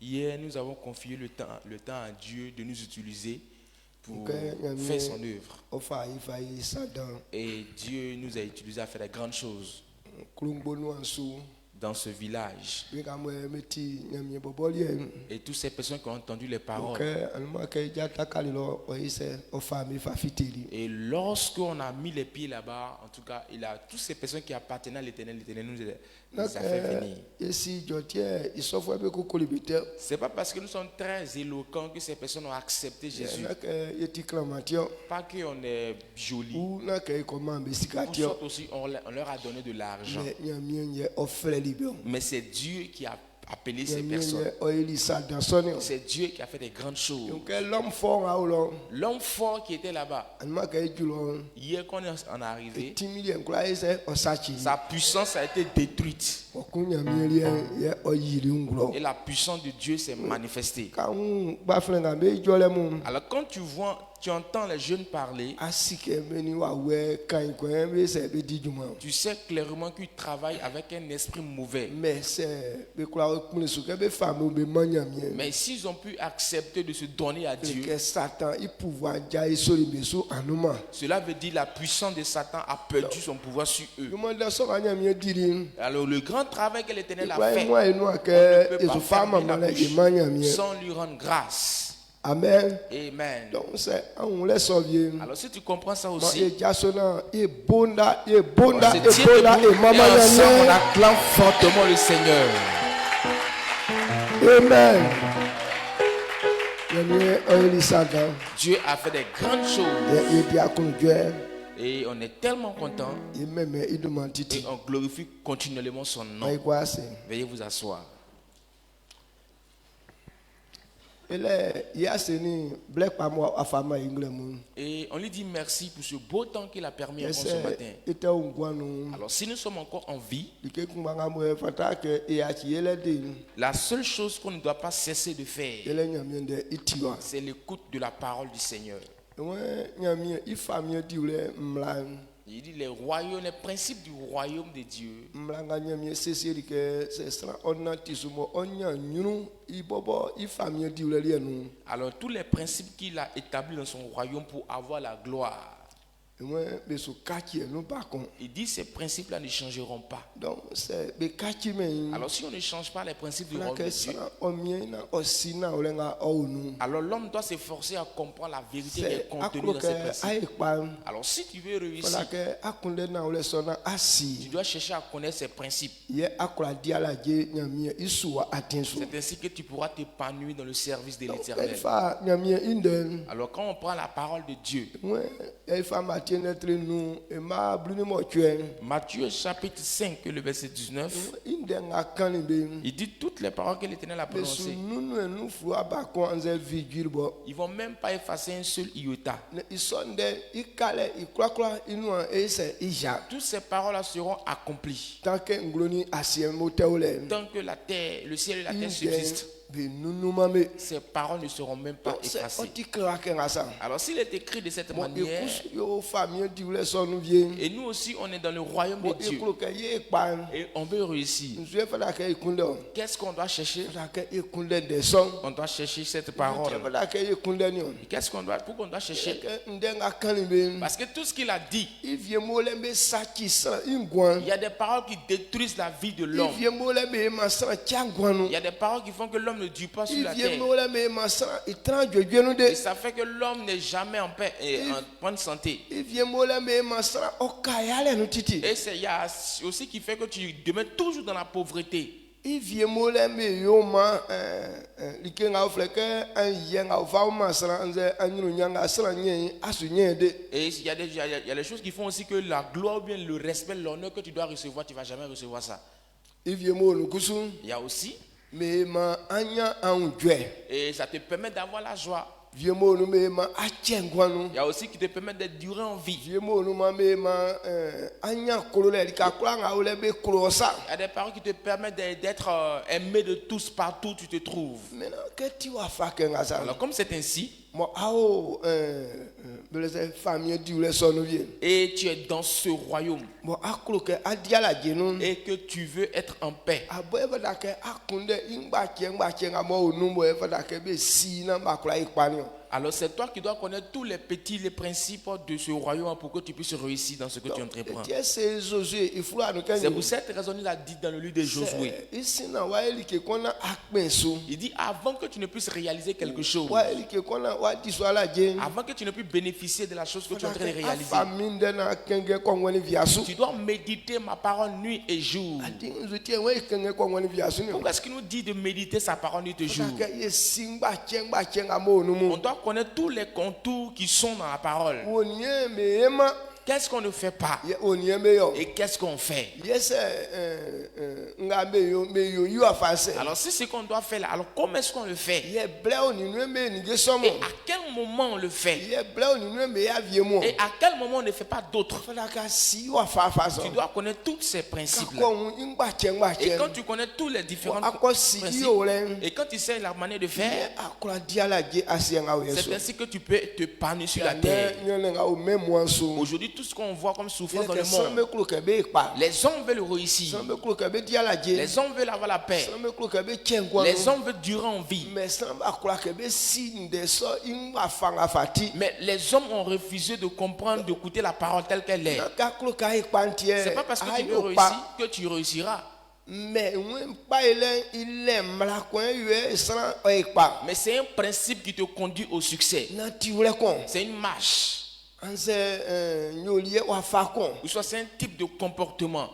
Hier, nous avons confié le temps à Dieu de nous utiliser pour faire son œuvre. Et Dieu nous a utilisés à faire des grandes choses dans ce village. Et toutes ces personnes qui ont entendu les paroles. Et lorsqu'on a mis les pieds là-bas, en tout cas, toutes ces personnes qui appartenaient à l'Éternel, l'Éternel nous a fait venir. C'est pas parce que nous sommes très éloquents que ces personnes ont accepté Jésus. Pas qu'on est joli. Ou soit aussi on leur a donné de l'argent. Mais c'est Dieu qui a appelé ces personnes. C'est Dieu qui a fait des grandes choses. L'homme fort qui était là-bas, hier quand on est arrivé, sa puissance a été détruite. Et la puissance de Dieu s'est manifestée. Alors quand tu entends les jeunes parler, tu sais clairement qu'ils travaillent avec un esprit mauvais. Mais s'ils ont pu accepter de se donner à Dieu, cela veut dire que la puissance de Satan a perdu son pouvoir sur eux. Alors le grand travail que l'Éternel a fait, on ne peut pas fermer la bouche sans lui rendre grâce. Amen. Amen. Donc on laisse bien. Alors si tu comprends ça aussi, on acclame fortement le Seigneur. Amen. Dieu a fait des grandes choses. Et on est tellement content. Et on glorifie continuellement son nom. Veuillez vous asseoir. Et on lui dit merci pour ce beau temps qu'il a permis avant ce matin. Alors si nous sommes encore en vie, la seule chose qu'on ne doit pas cesser de faire, c'est l'écoute de la parole du Seigneur. Il dit les principes du royaume de Dieu. Alors tous les principes qu'il a établis dans son royaume pour avoir la gloire, il dit ces principes-là ne changeront pas. Alors si on ne change pas les principes du royaume de Dieu, alors l'homme doit s'efforcer à comprendre la vérité qui est contenue dans ces principes. Alors si tu veux réussir, tu dois chercher à connaître ces principes. C'est ainsi que tu pourras t'épanouir dans le service de l'Éternel. Alors quand on prend la parole de Dieu, Matthieu chapitre 5, le verset 19, il dit toutes les paroles que l'Éternel a prononcées. Ils vont même pas effacer un seul iota. Toutes ces paroles seront accomplies tant que la terre, le ciel et la terre subsistent. Ces paroles ne seront même pas effacées. Alors s'il est écrit de cette manière, et nous aussi on est dans le royaume de Dieu et on veut réussir, qu'est-ce qu'on doit chercher? On doit chercher cette parole. Qu'est-ce qu'on doit, pourquoi on doit chercher? Parce que tout ce qu'il a dit, il y a des paroles qui détruisent la vie de l'homme. Il y a des paroles qui font que l'homme ne dure pas sur la terre. Et ça fait que l'homme n'est jamais en paix et en bonne santé. Et il y a aussi qui fait que tu demeures toujours dans la pauvreté. Et il y a des choses qui font aussi que la gloire ou bien le respect, l'honneur que tu dois recevoir, tu ne vas jamais recevoir ça. Il y a aussi, et ça te permet d'avoir la joie. Il y a aussi qui te permet de durer en vie. Il y a des paroles qui te permettent d'être aimé de tous partout où tu te trouves. Alors comme c'est ainsi, Et tu es dans ce royaume. Et que tu veux être en paix. Alors c'est toi qui dois connaître tous les petits, les principes de ce royaume pour que tu puisses réussir dans ce que tu entreprends. C'est pour cette raison qu'il a dit dans le livre de Josué. Il dit avant que tu ne puisses réaliser quelque chose, avant que tu ne puisses bénéficier de la chose que tu es en train de réaliser, tu dois méditer ma parole nuit et jour. Pourquoi est-ce qu'il nous dit de méditer sa parole nuit et jour? On doit connaître tous les contours qui sont dans la parole. Qu'est-ce qu'on ne fait pas et qu'est-ce qu'on fait? Alors si c'est ce qu'on doit faire là, alors comment est-ce qu'on le fait? Et à quel moment on le fait? Et à quel moment on ne fait pas d'autres? Tu dois connaître tous ces principes là. Et quand tu connais tous les différents principes, et quand tu sais la manière de faire, c'est ainsi que tu peux te épanouir sur la terre. Aujourd'hui, tout ce qu'on voit comme souffrance dans le monde, les hommes veulent réussir, les hommes veulent avoir la paix, les hommes veulent durer en vie, mais les hommes ont refusé de comprendre, d'écouter la parole telle qu'elle est. C'est pas parce que tu veux réussir que tu réussiras. Mais c'est un principe qui te conduit au succès. C'est une marche. Ou soit c'est un type de comportement.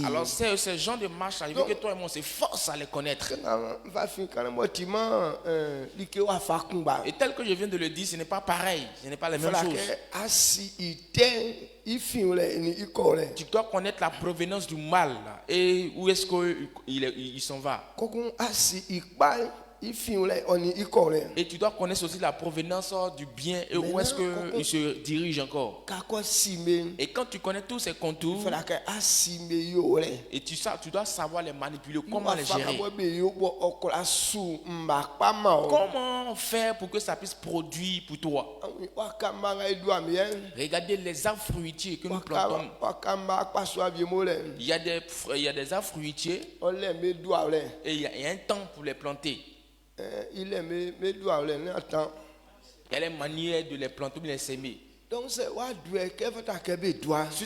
Alors c'est ce genre de marche là, il veut que toi et moi on s'efforce à les connaître. Et tel que je viens de le dire, ce n'est pas pareil, ce n'est pas la même chose. Tu dois connaître la provenance du mal là, et où est-ce qu'il s'en va. Et tu dois connaître aussi la provenance du bien et où est-ce qu'il se dirige encore. Et quand tu connais tous ces contours, et tu dois savoir les manipuler, comment les gérer. Comment faire pour que ça puisse produire pour toi. Regardez les arbres fruitiers que nous plantons. Il y a des arbres fruitiers et il y a un temps pour les planter. Il y a les manières de les planter ou de les s'aimer. Donc, si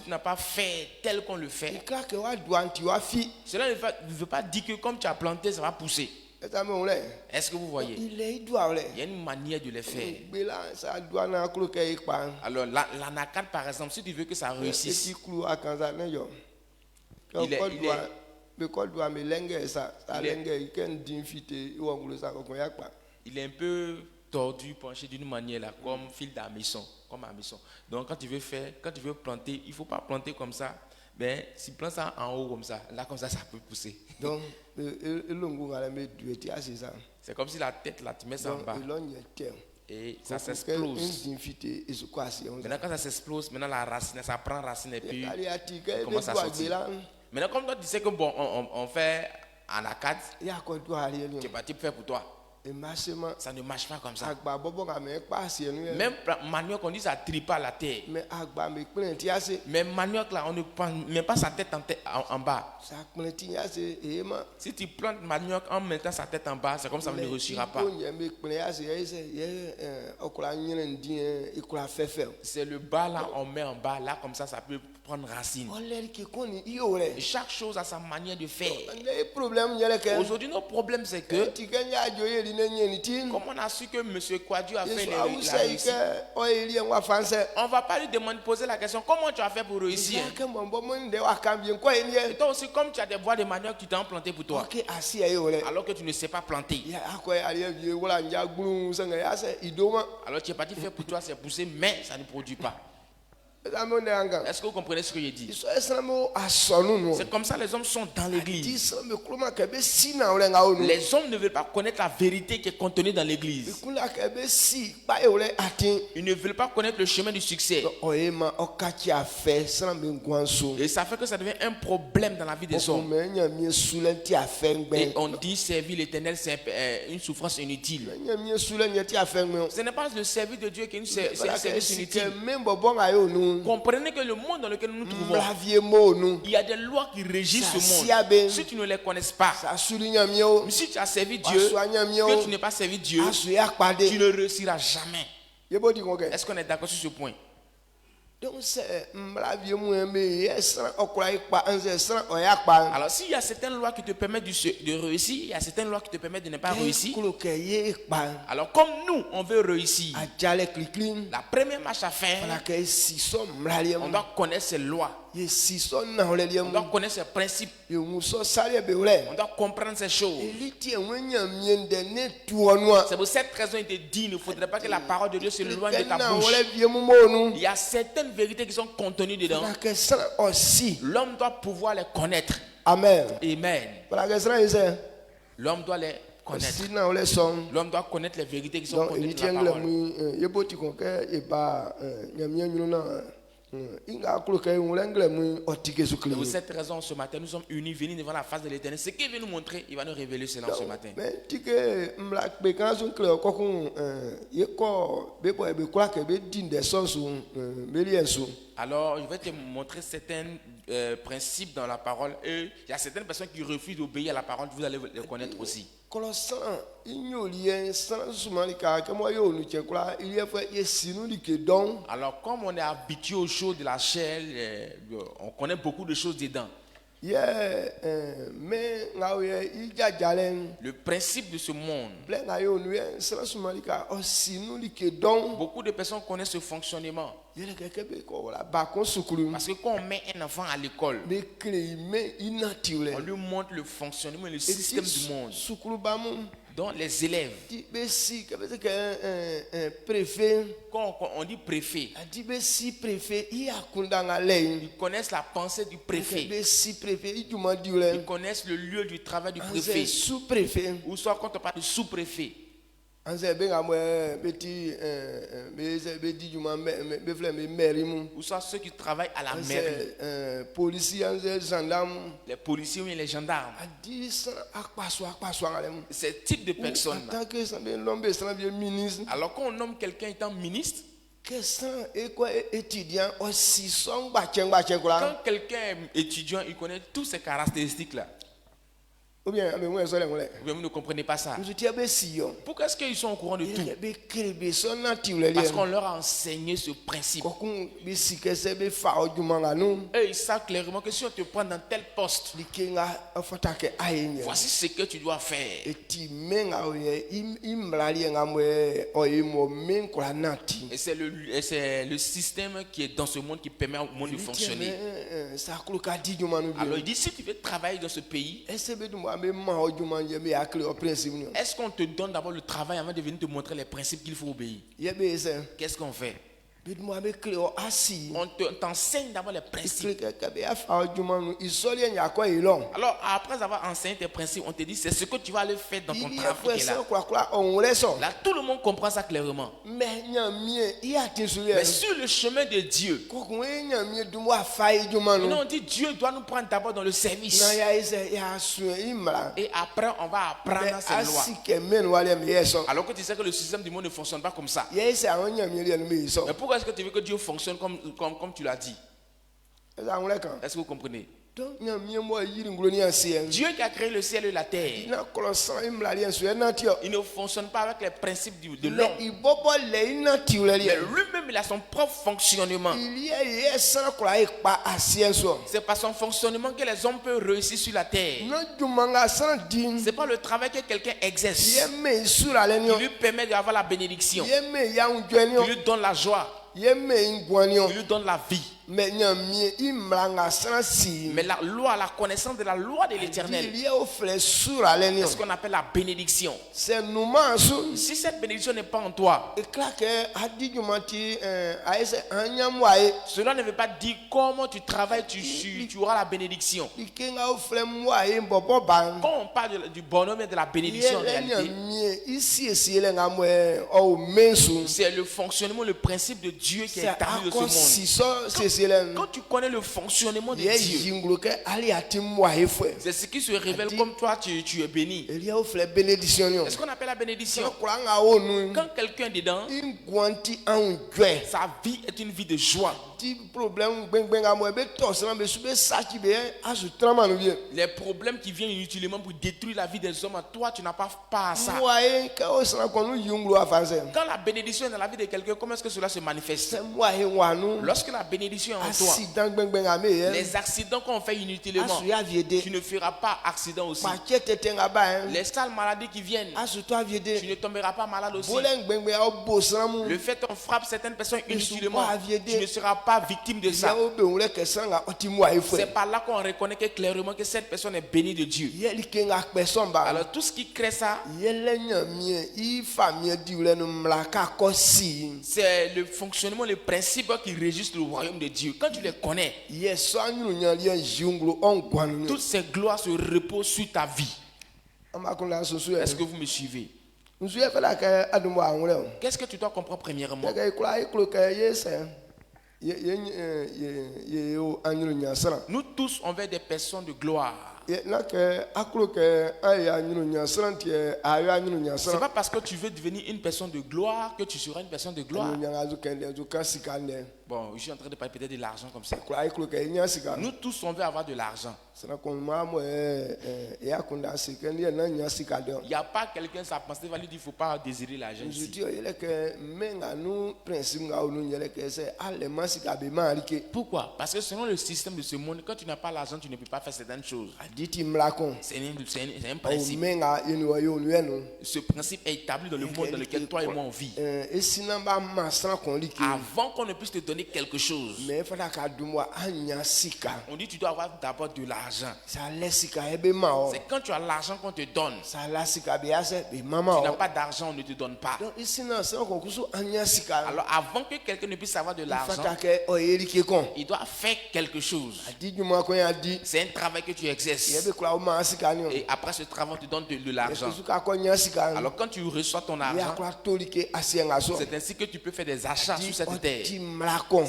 tu n'as pas fait tel qu'on le fait, cela ne veut pas dire que comme tu as planté, ça va pousser. Est-ce que vous voyez? Il y a une manière de les faire. Alors, l'anacate, par exemple, si tu veux que ça réussisse, il est un peu tordu, penché d'une manière là, comme fil d'hameçon, comme hameçon. Donc quand tu veux planter, il ne faut pas planter comme ça. Mais si tu plantes ça en haut comme ça, là comme ça peut pousser. Donc c'est comme si la tête là, tu mets ça en bas. Et ça s'explose. Maintenant quand ça s'explose, maintenant la racine, ça prend racine et puis on commence à sortir. Maintenant, comme toi, tu sais que bon, on fait en acade, tu n'es pas faire pour toi. Ça ne marche pas comme ça. Même manioc, on dit ça tripe à la terre. Mais manioc là, on ne prend même pas sa tête en bas. Si tu plantes manioc en mettant sa tête en bas, c'est comme ça, on ne réussira pas. C'est le bas là, on met en bas, là comme ça peut prendre racine. Et chaque chose a sa manière de faire. Aujourd'hui, notre problème c'est que comme on a su que M. Kwadju a fait la réussite, on ne va pas lui demander, poser la question, comment tu as fait pour réussir? Et toi aussi, comme tu as des bois de manioc, tu t'es planté pour toi. Alors que tu ne sais pas planter. Alors tu es parti faire pour toi, c'est poussé, mais ça ne produit pas. Est-ce que vous comprenez ce que je dis? C'est C'est comme ça les hommes sont dans l'église. Les hommes ne veulent pas connaître la vérité qui est contenue dans l'église. Ils ne veulent pas connaître le chemin du succès. Et ça fait que ça devient un problème dans la vie des hommes. Et on dit servir l'Éternel, c'est une souffrance inutile. Ce n'est pas le service de Dieu qui est un service inutile. Comprenez que le monde dans lequel nous nous trouvons, il y a des lois qui régissent ce monde. Si tu ne les connais pas, si tu as servi Dieu, que tu n'es pas servi Dieu, tu ne réussiras jamais. Est-ce qu'on est d'accord sur ce point? Donc alors s'il y a certaines lois qui te permettent de réussir, il y a certaines lois qui te permettent de ne pas réussir. Alors comme nous on veut réussir, la première marche à faire, on doit connaître ces lois, on doit connaître ces principes, on doit comprendre ces choses. C'est pour cette raison il te dit il ne faudrait pas que la parole de Dieu s'éloigne de ta bouche. Il y a certaines vérités qui sont contenues dedans. L'homme doit pouvoir les connaître. Amen. Amen. L'homme doit les connaître. L'homme doit connaître les vérités qui sont contenues dans la parole. Et pour cette raison, ce matin, nous sommes unis, venus devant la face de l'Éternel. Ce qu'il veut nous montrer, il va nous révéler cela ce matin. Alors, je vais te montrer certains principes dans la parole. Et il y a certaines personnes qui refusent d'obéir à la parole, vous allez les connaître aussi. Alors, comme on est habitué aux choses de la chair, on connaît beaucoup de choses dedans. Le principe de ce monde, beaucoup de personnes connaissent ce fonctionnement. Parce que quand on met un enfant à l'école, on lui montre le fonctionnement et le système du monde. Donc les élèves, quand on dit préfet, ils connaissent la pensée du préfet. Ils connaissent le lieu du travail du préfet. Ou soit quand on parle de sous-préfet. Ou soit ceux qui travaillent à la mairie. Les policiers ou les gendarmes. Ce type de personnes. Alors quand on nomme quelqu'un étant ministre, quand quelqu'un est étudiant, il connaît toutes ces caractéristiques-là. Ou bien vous ne comprenez pas ça. Pourquoi est-ce qu'ils sont au courant de tout? Parce qu'on leur a enseigné ce principe. Et ils savent clairement que si on te prend dans tel poste, voici ce que tu dois faire. Et c'est le système qui est dans ce monde qui permet au monde de fonctionner. Alors il dit, si tu veux travailler dans ce pays, est-ce qu'on te donne d'abord le travail avant de venir te montrer les principes qu'il faut obéir? Qu'est-ce qu'on fait? On t'enseigne d'abord les principes. Alors après avoir enseigné tes principes, on te dit c'est ce que tu vas aller faire dans ton travail. Là tout le monde comprend ça clairement. Mais sur le chemin de Dieu, on dit Dieu doit nous prendre d'abord dans le service. Et après on va apprendre ces lois. Alors que tu sais que le système du monde ne fonctionne pas comme ça. Mais pourquoi est-ce que tu veux que Dieu fonctionne comme tu l'as dit? Est-ce que vous comprenez? Dieu qui a créé le ciel et la terre, il ne fonctionne pas avec les principes de l'homme. Mais lui-même il a son propre fonctionnement. C'est par son fonctionnement que les hommes peuvent réussir sur la terre. C'est pas le travail que quelqu'un exerce qui lui permet d'avoir la bénédiction, qui lui donne la joie, qui lui donne la vie. Mais nyamie imlanga sansi. Mais la loi, la connaissance de la loi de l'Éternel, Il y a au frère sur la ligne. c'est ce qu'on appelle la bénédiction. C'est nous mangeons. Si cette bénédiction n'est pas en toi, Et claque a dit du menti a ese anyamwae. cela ne veut pas dire comment tu travailles, tu auras la bénédiction. Ikenga au frère mwae bobo bang. Quand on parle du bonhomme et de la bénédiction en réalité, Ici ici les ngamwe au mensu. c'est le fonctionnement, le principe de Dieu qui est établi de ce monde. Si ça c'est les Quand tu connais le fonctionnement de Ye Dieu, jingloke ali atimwae fwe. c'est ce qui se révèle comme toi, tu es béni. Il y a au frère bénédiction. C'est ce qu'on appelle la bénédiction. Quand quelqu'un est dedans, Ingwanti en joie. sa vie est une vie de joie. Ti problème benga mo be tosana be sube saki be asu trama no bien. Les problèmes qui viennent inutilement pour détruire la vie des hommes, toi tu n'as pas à ça. Moye ka o sana ko no yunglo avancer. Quand la bénédiction est dans la vie de quelqu'un, comment est-ce que cela se manifeste? C'est moye wanu. Lorsque la bénédiction est en toi, Accident benga me. les accidents qu'on fait inutilement, Asu ya viede. tu ne feras pas accident aussi. Pa tete tenga ba. Les sales maladies qui viennent, Asu to tu viede. ne tomberas pas malade aussi. Boleng benga o bosan mu. Le fait qu'on frappe certaines personnes inutilement, pas vider. tu ne seras pas victime de Ya ça. o be ule ke sanga oti moye fwe. C'est par là qu'on reconnaît que clairement que cette personne est bénie de Dieu. Ye likenga person ba. Alors tout ce qui crée ça, Yele nyamie I famille di ule no mlaka ko si. c'est le fonctionnement, le principe qui régisse le royaume de Dieu. Quand tu les connais, Yes, so anyu nyali junglo on gwanu. toutes ces gloires se reposent sur ta vie. Amakonda soso. Est-ce que vous me suivez? Nous y fait la que adumo anwule. Qu'est-ce que tu dois comprendre premièrement? Daga ikula iklo ke yes. Ye o anyu nyasara. Nous tous, on veut des personnes de gloire. Ye na ke aklo ke ay anyu nyasara tie ayo anyu C'est nyasara. pas parce que tu veux devenir une personne de gloire que tu seras une personne de gloire. Anyu nyazu kende zu kasikane. Bon, je suis en train de parler peut-être de l'argent comme ça. Kula iklo ke nyasika. Nous tous, on veut avoir de l'argent. Sana ko mamo ya kunda sikende na nyasika de. Il n'y a pas quelqu'un, sa pensée va lui dire, il ne faut pas désirer l'argent Je ici. dis yele ke menga nu principe nga onu yele ke se ale masika be marike. Pourquoi? Parce que selon le système de ce monde, quand tu n'as pas l'argent, tu ne peux pas faire certaines choses. Aditi mlakon. C'est un O principe. menga yenu yo nu. Ce principe est établi dans le monde dans lequel toi et moi on vit. Esinamba masra kon liki. Avant qu'on ne puisse te donner quelque chose, Mais fada ka dumwa anya sika. on dit tu dois avoir d'abord de l'argent. Ça laisse sika ebe ma o. C'est quand tu as l'argent qu'on te donne. Ça la sika be ase be mama Tu n'as o. pas d'argent, on ne te donne pas. Donc ici na ça ko kusu anya sika. Alors avant que quelqu'un ne puisse avoir de l'argent, Fata ke o yerike kon. il doit faire quelque chose. Adi dumwa ko ya di. C'est un travail que tu exerces. Yebe kula o ma sika ni o. Et après ce travail, on te donne de l'argent. Kusu ka ko nya sika. Alors quand tu reçois ton Ya argent, kula tolike asienga so. c'est ainsi que tu peux faire des achats sur cette terre. Ti mlakon.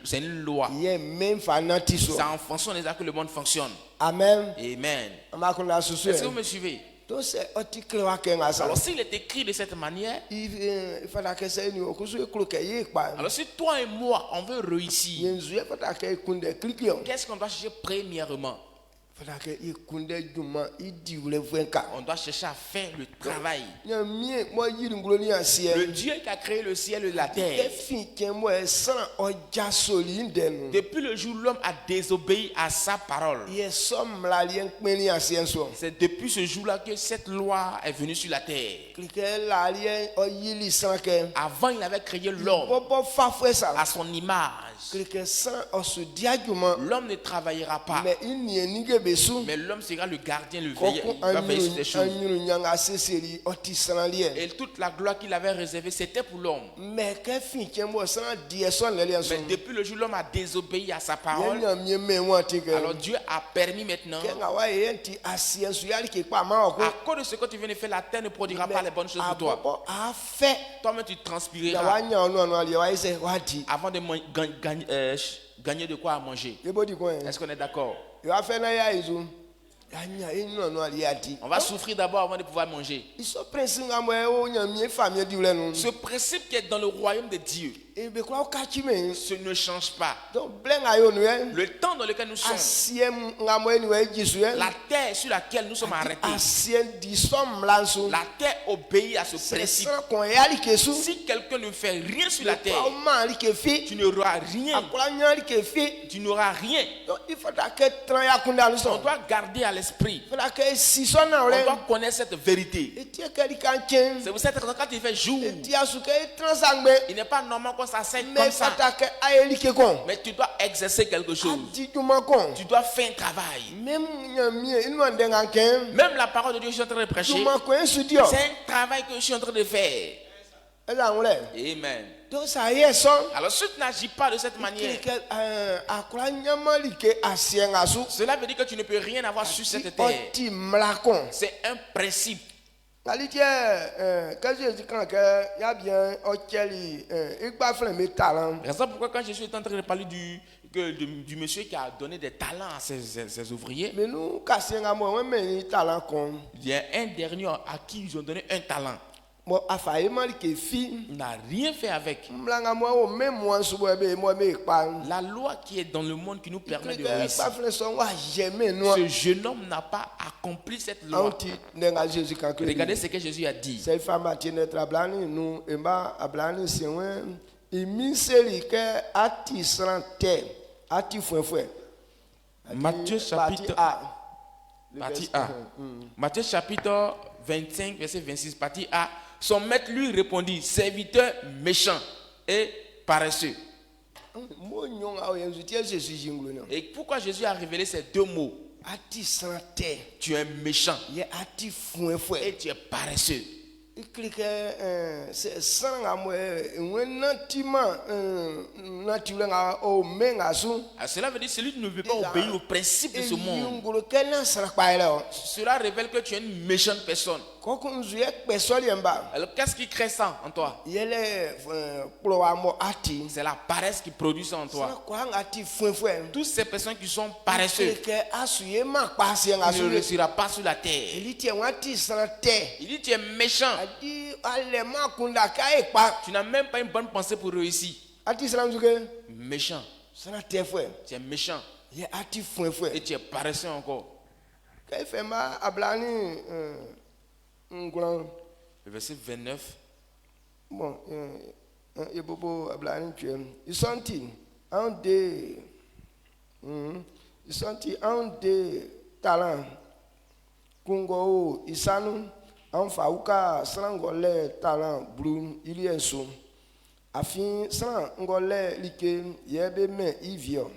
C'est une loi. Ye même fanati so. C'est en fonction des actes que le monde fonctionne. Amen. Amen. Amakonda susu. Est-ce que vous me suivez? Donc c'est oti klewa kenga sa. Alors s'il est écrit de cette manière, Il fada ke se ni o kusu eklo ke ye pa. alors si toi et moi, on veut réussir, Yenzu fada ke kunde kliki o. qu'est-ce qu'on doit chercher premièrement? Fada ke ikunde juma idi ule venka. On doit chercher à faire le travail. Nya mie mo yiri ngulo ni asie. Le Dieu qui a créé le ciel et la E terre, fi ken mo san oja soli ndenu. depuis le jour où l'homme a désobéi à sa parole, Ye som la lien kpeni asie so. c'est depuis ce jour-là que cette loi est venue sur la terre. Klike la lien o yili san ke. Avant, il avait créé l'homme Bobo fa fwe sa. à son image. Klike san o su diajuma. L'homme ne travaillera pas, Mais ini nige besu. mais l'homme sera le gardien, le Koko veilleur. Il va veiller sur ces choses. anyuru nyanga seseri oti san lien. Et toute la gloire qu'il avait réservée, c'était pour l'homme. Mais que fin ken mo san die son le lien so. Mais depuis le jour où l'homme a désobéi à sa parole, Nya mie me wanti ke. alors Dieu a permis maintenant, Kenga wa yenti asie su yali ke pa ma ko. à cause de ce que tu viens de faire, la terre ne produira pas les bonnes choses pour toi. Abobo a fait. Toi-même, tu Na transpireras wa nya onu anu ali wa ise wa di. avant de gagner de quoi à manger. Yebo di ko en. Est-ce qu'on est d'accord? Yo a fait na ya izu. Ya nya enu anu ali ya di. On va souffrir d'abord avant de pouvoir manger. Iso prince nga mo e o nya mie famille di ule nu. Ce principe qui est dans le royaume de Dieu, E be kwa o ka chi me. ce ne change pas. Donc blenga yo nu e. Le temps dans lequel nous sommes, Asie nga mo enu e jisu e. la terre sur laquelle nous sommes arrêtés, Asie di som lanso. la terre obéit à ce C'est principe. ça qu'on yali ke su. Si quelqu'un ne fait rien sur la terre, Kwa o ma ali ke fi. tu n'auras rien. Akola nya ali ke fi. Tu n'auras rien. Donc il faut que tran ya kunda nu On so. doit garder à l'esprit. Il faut que si son na On ole. doit connaître cette vérité. Et tu es quelqu'un qui C'est pour cette raison que quand il fait jour, et tu as su que transangbe. il n'est pas normal qu'on ça sert mais comme ça. fatake ayelike kon Mais tu dois exercer quelque chose. adiduma kon Tu dois faire un travail. même nyamie inu andenga ken Même la parole de Dieu que je suis en train de prêcher, duma kon sudio c'est un travail que je suis en train de faire. ela ngule Amen. donc ça y est son Alors si tu n'agis pas de cette manière, que akura nyamalike asienga su cela veut dire que tu ne peux rien avoir sur cette terre. oti mlakon C'est un principe. qualité quand Jésus quand que y a bien okeli igba fle mes talents C'est ça pourquoi quand Jésus est en train de parler du monsieur qui a donné des talents à ses ouvriers, mais nous kasienga mo mais talent kon il y a un dernier à qui ils ont donné un talent. bon afaye malike fi Il n'a rien fait avec. mlanga mo o même moi subo be mo me pa La loi qui est dans le monde qui nous permet de que réussir. pas fle son wa jamais no Ce jeune homme n'a pas accompli cette loi. anti nenga Jésus quand que Regardez ce que Jésus a dit. c'est femme tiene trablani nous e ba ablani sewen imiseli ke ati srante ati fouefoué Matthieu chapitre partie A. Matthieu chapitre 25 verset 26 partie A. Son maître lui répondit, serviteur méchant et paresseux. mo nyonga o yenzu tie Jésus jinglo no Et pourquoi Jésus a révélé ces deux mots? ati srante Tu es méchant ye ati fouefoué et tu es paresseux. clique c'est sanga mo wenatima natulenga o menga su Cela veut dire que celui qui ne veut pas obéir au principe de ce monde. yungolo kena sra paelo Cela révèle que tu es une méchante personne. koko nzu ye pesoli emba Alors qu'est-ce qui crée ça en toi? yele pro amo ati C'est la paresse qui produit ça en sra toi. kwa ngati fouefoué Toutes ces personnes qui sont paresseuses que asuye ma pasi nga ne su réussira pas sur la terre. il dit wati srante Il dit tu es méchant. adi alema kunda kai pa Tu n'as même pas une bonne pensée pour réussir. ati sranzuke Méchant. srante foué Tu es méchant. ye ati fouefoué Et tu es paresseux encore. kai fema ablani ngran Le verset 29. bon ye bobo ablani tu ils sont un des ils sont un des talents kungo isanu an fauka srangole talent blum ilienso afin sran ngole like ye be me ivio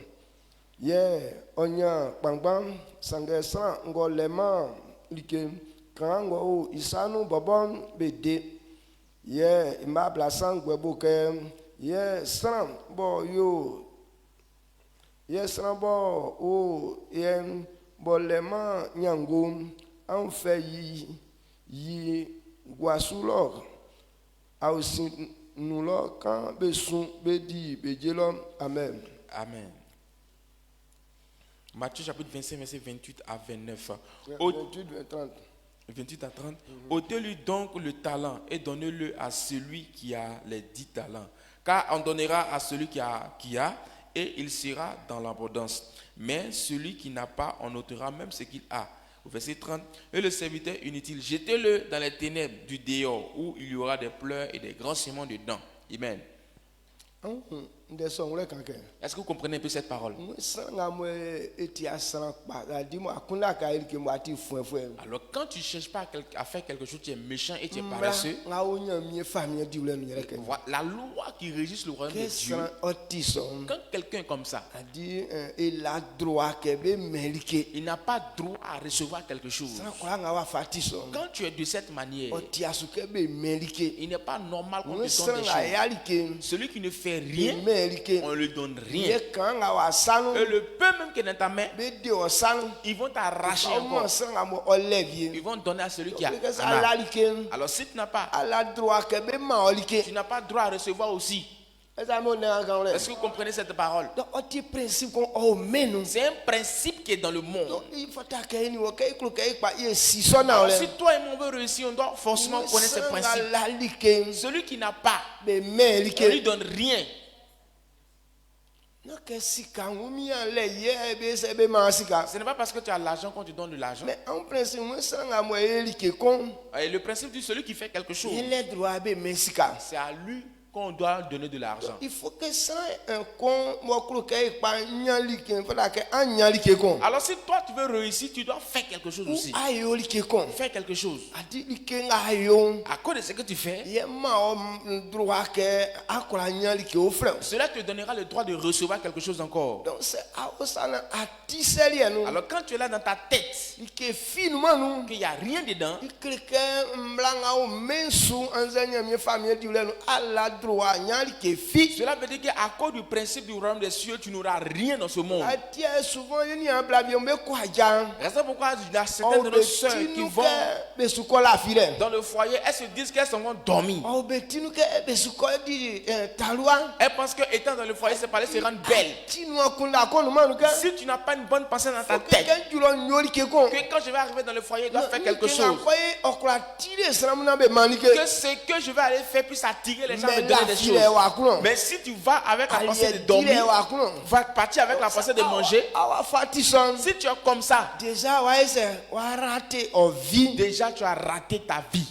ye onya pangban sange sran ngole ma like kango isanu bobon bede ye imabla sangwebo ke ye sran bo yo ye sran bo o ye bolema nyango an fait yi guasulo a aussi nous là quand besoin be di be jelo amen Amen. Matthieu chapitre 25 verset 28 à 29. 28 à 30. Ôtez-lui donc le talent et donnez-le à celui qui a les 10 talents. Car on donnera à celui qui a et il sera dans l'abondance. Mais celui qui n'a pas, on ôtera même ce qu'il a. Au verset 30, et le serviteur inutile, jetez-le dans les ténèbres du dehors, où il y aura des pleurs et des grands dedans. Amen. Est-ce que vous comprenez un peu cette parole? Alors quand tu ne cherches pas à faire quelque chose, tu es méchant et tu es paresseux. La loi qui régit le royaume de Dieu, quand quelqu'un est comme ça, il n'a pas droit à recevoir quelque chose. Quand tu es de cette manière, il n'est pas normal qu'on te donne des choses. Celui qui ne fait rien, on ne lui donne rien. Et le peu même qui est dans ta main, ils vont t'arracher encore. Ils vont donner à celui qui a. Alors si tu n'as pas, tu n'as pas droit à recevoir aussi. Est-ce que vous comprenez cette parole? C'est un principe qui est dans le monde. Alors, si toi et moi on veut réussir, on doit forcément connaître ce principe. Celui qui n'a pas, on ne lui donne rien. Ce n'est pas parce que tu as l'argent qu'on te donne de l'argent. Et le principe dit celui qui fait quelque chose, c'est à lui qu'on doit donner de l'argent. Il faut que ça un con moi croquer pas nyali ke fala ke an nyali ke kon. Alors si toi tu veux réussir, tu dois faire quelque chose aussi. Ayo li ke kon. Faire quelque chose. Adi li ke nga yo. À cause de ce que tu fais, Ye ma o droit que akola nyali ke o frère. cela te donnera le droit de recevoir quelque chose encore. Donc c'est à ça na atiseli anu. Alors quand tu es là dans ta tête, Li ke finement nous. qu'il n'y a rien dedans, Il que mblanga o mensu anzanya mi famille du lenu ala droit nyali ke fi. cela veut dire qu'à cause du principe du royaume des cieux, tu n'auras rien dans ce monde. Atia souvent yeni en blabi on be kwa jan. C'est pourquoi il y a certaines de nos sœurs qui vont be sukola file. dans le foyer, elles se disent qu'elles sont dormies. O be tinu ke be sukola di talwa. Elles pensent qu'étant dans le foyer, c'est pas se rendre belle. Tinu akunda ko no manu ke. Si tu n'as pas une bonne pensée dans ta Que tête, julo nyoli ke kon. que quand je vais arriver dans le foyer, je dois faire quelque chose. Que Que ce que je vais aller faire puisse attirer les gens à me donner des choses. Mais si tu vas avec la pensée de dormir, va partir avec la pensée de manger, si tu es comme ça, déjà déjà tu as raté ta vie.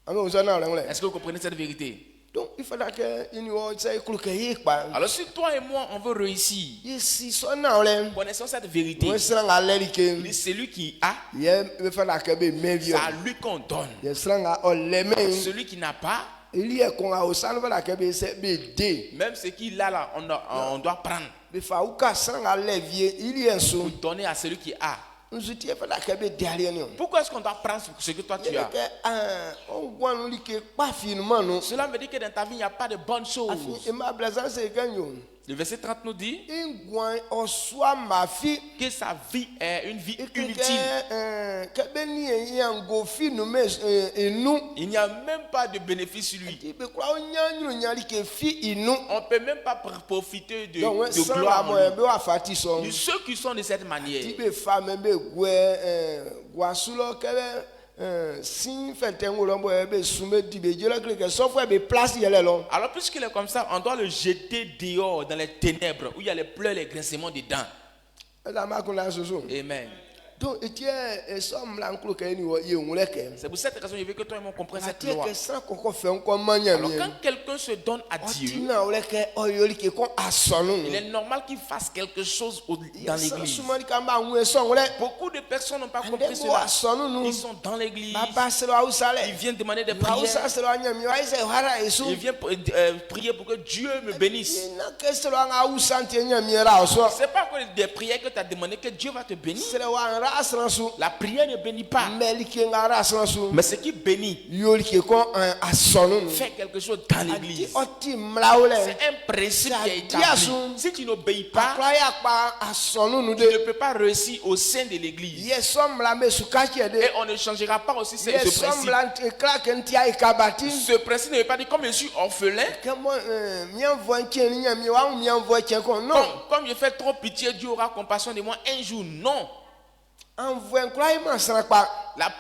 Est-ce que vous comprenez cette vérité? Donc il faudra que Alors si toi et moi on veut réussir, connaissons cette vérité. Celui qui a, c'est à lui qu'on donne. Celui qui n'a pas, même ce qu'il a là, on doit prendre pour donner à celui qui a. Pourquoi est-ce qu'on doit prendre ce que toi tu as? Cela veut dire que dans ta vie il n'y a pas de bonnes choses. Le verset 30 nous dit que sa vie est une vie inutile. Il n'y a même pas de bénéfice sur lui. On ne peut même pas profiter de gloire en lui. Ceux qui sont de cette manière, alors puisqu'il est comme ça, on doit le jeter dehors dans les ténèbres où il y a les pleurs et les grincements dedans. Amen. C'est pour cette raison que je veux que toi et moi comprenions cette loi. Alors quand quelqu'un se donne à Dieu, il est normal qu'il fasse quelque chose dans l'église. Beaucoup de personnes n'ont pas compris cela. Ils sont dans l'église, ils viennent demander des prières, ils viennent prier pour que Dieu me bénisse. C'est pas que des prières que tu as demandé que Dieu va te bénir. La prière ne bénit pas, mais ce qui bénit, fait quelque chose dans l'église. C'est un principe qui est établi. Si tu n'obéis pas, tu ne peux pas réussir au sein de l'église. Et on ne changera pas aussi ce principe. Ce principe ne veut pas dire comme je suis orphelin, comme je fais trop pitié, Dieu aura compassion de moi un jour. Non. La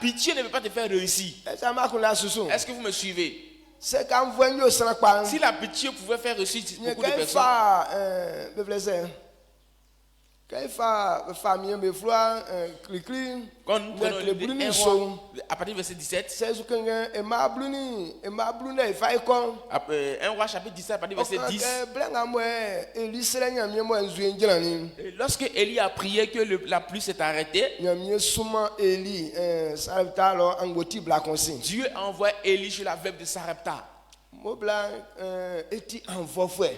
pitié ne peut pas te faire réussir. Est-ce que vous me suivez? Si la pitié pouvait faire réussir beaucoup de personnes, quand nous prenons à partir du verset 17, 1 roi chapitre 17 à partir du verset 10, lorsque Élie a prié que la pluie s'est arrêtée, Dieu a envoyé Élie chez la veuve de Sarepta.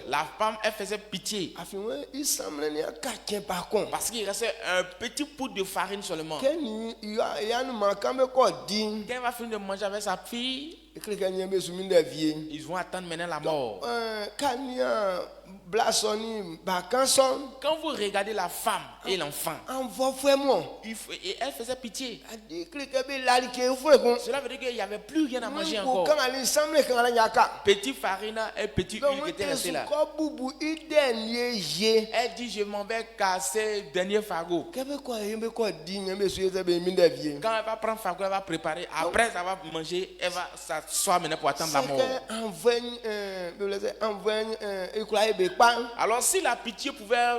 La femme, elle faisait pitié parce qu'il restait un petit pot de farine seulement. Quand elle va finir de manger avec sa fille, ils vont attendre maintenant la mort. Quand vous regardez la femme et l'enfant, et elle faisait pitié. Cela veut dire qu'il n'y avait plus rien à manger encore. Petit farina et petit huile qui étaient restés là. Elle dit je m'en vais casser le dernier fagot. Quand elle va prendre fagot, elle va préparer. Après elle va manger, elle va s'asseoir maintenant pour attendre la mort. be pa. Alors si la pitié pouvait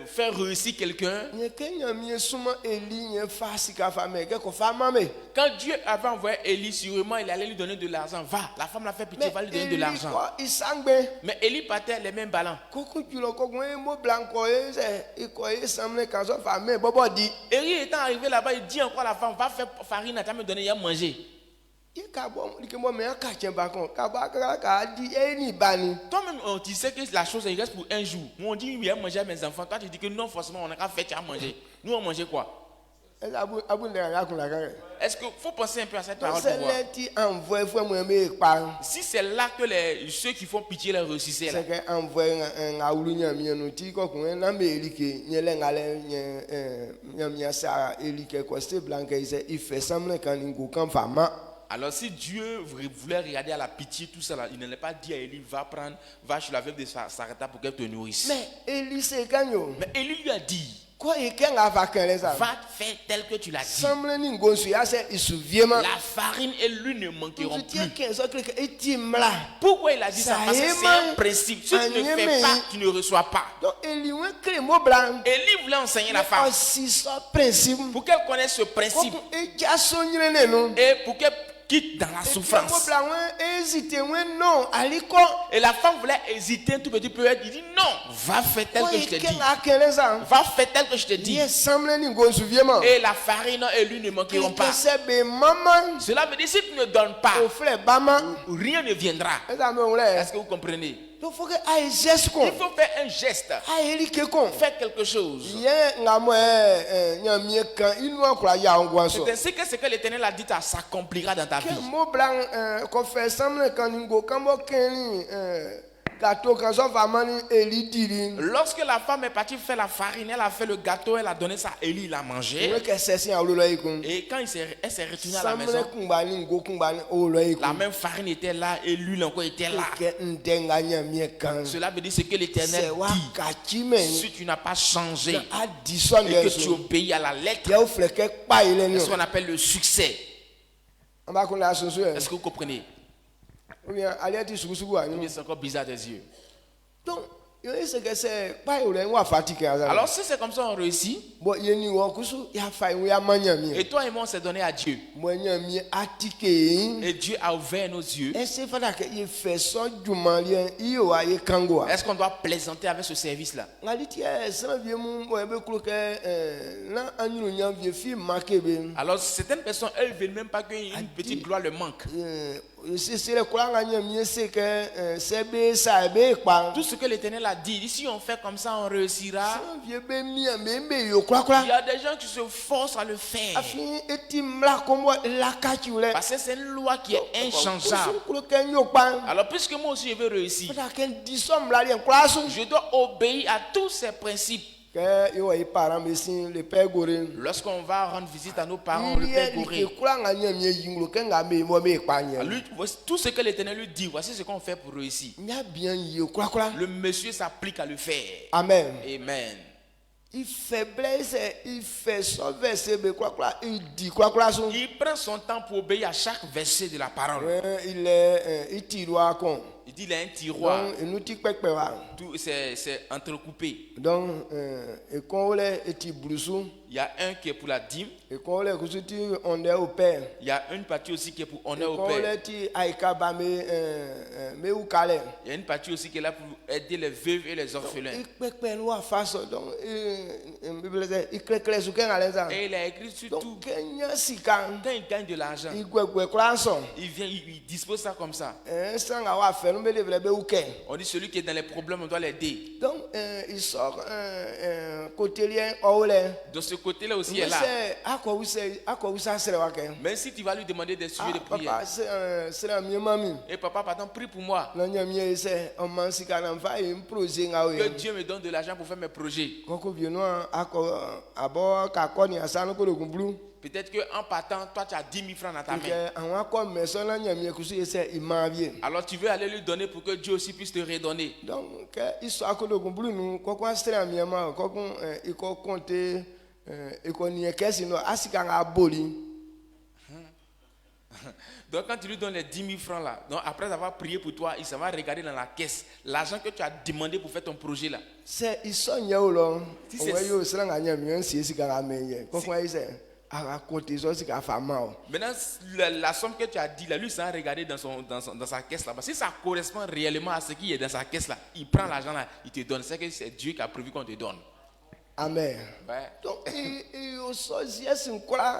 faire réussir quelqu'un, Nye ke nyamie suma Eli nye fa sika fa me ke ko fa mame. quand Dieu avait envoyé Élie, sûrement il allait lui donner de l'argent. Va, la femme l'a fait pitié, va lui donner de l'argent. ko isangbe. Mais Élie partait les mêmes ballons. Koko julo ko gwen mo blanco e se ko e samle kan so fa me bobo di. Élie étant arrivé là-bas, il dit encore à la femme, va faire farine, tu vas me donner à manger. Ye ka bon dike mo me ka chen ba kon ka ba ka di e ni bani. Toi-même, tu sais que la chose il reste pour un jour. Nous on dit, oui, à manger à mes enfants. Toi, tu dis que non, forcément, on n'a qu'à faire, tu as manger. Nous, on mangeait quoi? Est-ce qu'il faut penser un peu à cette parole pour voir? Si c'est là que ceux qui font pitié les réussissaient là. Alors si Dieu voulait regarder à la pitié tout ça là, il n'allait pas dire à Élie, va chez la veuve de Sarepta pour qu'elle te nourrisse. Mais Élie lui a dit, va faire tel que tu l'as dit. La farine et l'huile ne manqueront plus. Pourquoi il a dit ça? Parce que c'est un principe. Si tu ne fais pas, tu ne reçois pas. Élie voulait enseigner la femme pour qu'elle connaisse ce principe et pour qu'elle quitte dans la souffrance. Et la femme voulait hésiter un tout petit peu. Elle dit non, va faire tel que je te dis. Va faire tel que je te dis. Et la farine et l'huile ne manqueront pas. Cela veut dire si tu ne donnes pas, rien ne viendra. Est-ce que vous comprenez? Il faut faire un geste. Faire quelque chose. C'est ainsi que ce que l'Éternel a dit s'accomplira dans ta vie. Lorsque la femme est partie faire la farine, elle a fait le gâteau, elle a donné ça à Élie, il a mangé. Et quand elle s'est retournée à la maison, la même farine était là et l'huile encore était là. Cela veut dire ce que l'Éternel dit. Si tu n'as pas changé et que tu obéis à la lettre, c'est ce qu'on appelle le succès. Est-ce que vous comprenez? Ou bien c'est encore bizarre des yeux. Donc, alors si c'est comme ça on réussit, et toi et moi on s'est donné à Dieu, et Dieu a ouvert nos yeux, est-ce qu'on doit plaisanter avec ce service là? Alors certaines personnes elles ne veulent même pas qu'une petite gloire leur manque. Tout ce que l'Éternel a dit, si on fait comme ça, on réussira. Il y a des gens qui se forcent à le faire. Parce que c'est une loi qui est inchangeable. Alors puisque moi aussi je veux réussir, je dois obéir à tous ces principes. Lorsqu'on va rendre visite à nos parents, le Père Goré, tout ce que l'Éternel lui dit, voici ce qu'on fait pour réussir. Le monsieur s'applique à le faire. Amen. Amen. Il prend son temps pour obéir à chaque verset de la parole. Il dit il a un tiroir. Tout c'est entrecoupé. Donc, il y a un qui est pour la dîme. Il y a une partie aussi qui est pour honneur au Père. Il y a une partie aussi qui est là pour aider les veuves et les orphelins. Et il a écrit sur tout. Quand il gagne de l'argent, il vient, il dispose ça comme ça. On dit celui qui est dans les problèmes, on doit l'aider. Donc, il sort un côté lien. De ce côté-là aussi est là. Même si tu vas lui demander des sujets de prière. Et papa, pardon, prie pour moi. Que Dieu me donne de l'argent pour faire mes projets. Peut-être qu'en partant, toi tu as 10 000 francs dans ta main. Alors tu veux aller lui donner pour que Dieu aussi puisse te redonner. Donc, Donc quand tu lui donnes les 10 000 francs là, donc après avoir prié pour toi, il s'en va regarder dans la caisse l'argent que tu as demandé pour faire ton projet là. C'est ils sont là. Si On c'est- va y aller, c'est là qu'on a mis un siège à la main. Pourquoi il sait? À côté ça, c'est qu'à faire mal. Maintenant, la somme que tu as dit là, lui, ça a regardé dans sa caisse là-bas. Si ça correspond réellement à ce qui est dans sa caisse là, il prend l'argent là, il te donne. C'est que c'est Dieu qui a prévu qu'on te donne. Amen. Ouais. Donc,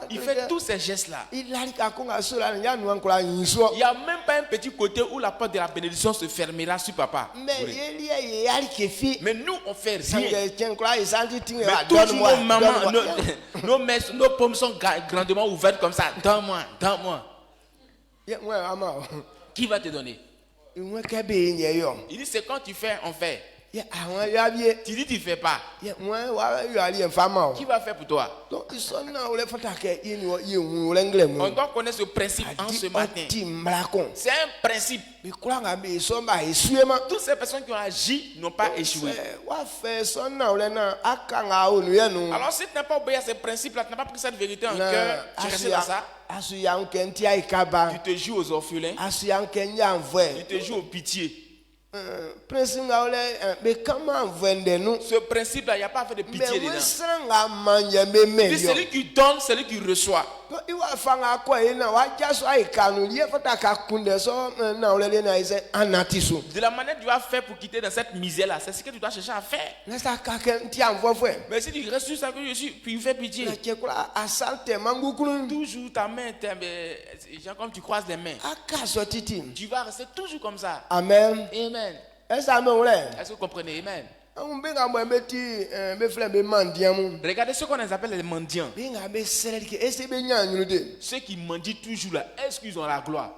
il fait tous ces gestes là. Il a dit qu'il n'y a même pas un petit côté où la porte de la bénédiction se fermera sur papa. Mais nous, on fait rien. Mais toujours nos mamans, nos mères, nos pommes sont grandement ouvertes comme ça. Donne-moi, donne-moi. Qui va te donner? Il dit c'est quand tu fais, on fait. Tu dis tu ne fais pas. Qui va faire pour toi? On doit connaître ce principe en ce matin. C'est un principe. Toutes ces personnes qui ont agi n'ont pas échoué. Alors si tu n'as pas obéi à ces principes-là, tu n'as pas pris cette vérité en cœur, tu restes dans ça. Tu te joues aux orphelins. Tu te joues aux pitiés. Ce principe-là, il n'y a pas à faire de pitié dedans. C'est celui qui donne, celui qui reçoit. De la manière que tu vas faire pour quitter dans cette misère-là, c'est ce que tu dois chercher à faire. Mais si tu restes sur ça que je suis, puis il fait pitié. Toujours ta main, comme tu croises les mains. Tu vas rester toujours comme ça. Amen. Amen. Est-ce que vous comprenez? Amen. Regardez ce qu'on appelle les mendiants. Ceux qui mendient toujours là, est-ce qu'ils ont la gloire?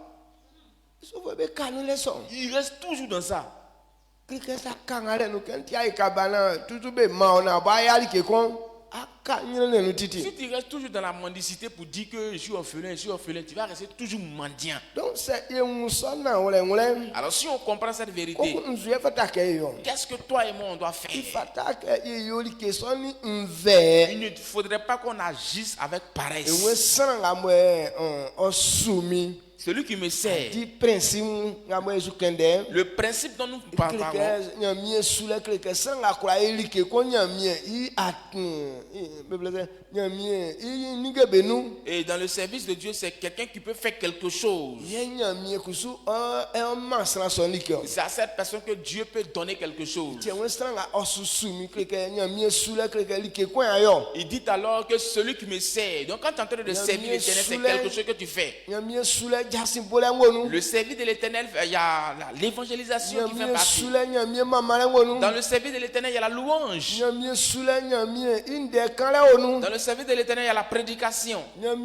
Ils restent toujours dans ça. Si tu restes toujours dans la mendicité pour dire que je suis orphelin, tu vas rester toujours mendiant. Alors si on comprend cette vérité, qu'est-ce que toi et moi on doit faire? Il ne faudrait pas qu'on agisse avec paresse. Celui qui me sert, le principe dont nous parlons, et dans le service de Dieu, c'est quelqu'un qui peut faire quelque chose. C'est à cette personne que Dieu peut donner quelque chose. Il dit alors que celui qui me sert, donc quand tu es en train de servir l'Éternel, c'est quelque chose que tu fais. Le service de l'Éternel, il y a l'évangélisation qui fait partie. Dans le service de l'Éternel, il y a la louange. Dans le service de l'Éternel, il y a la prédication. Dans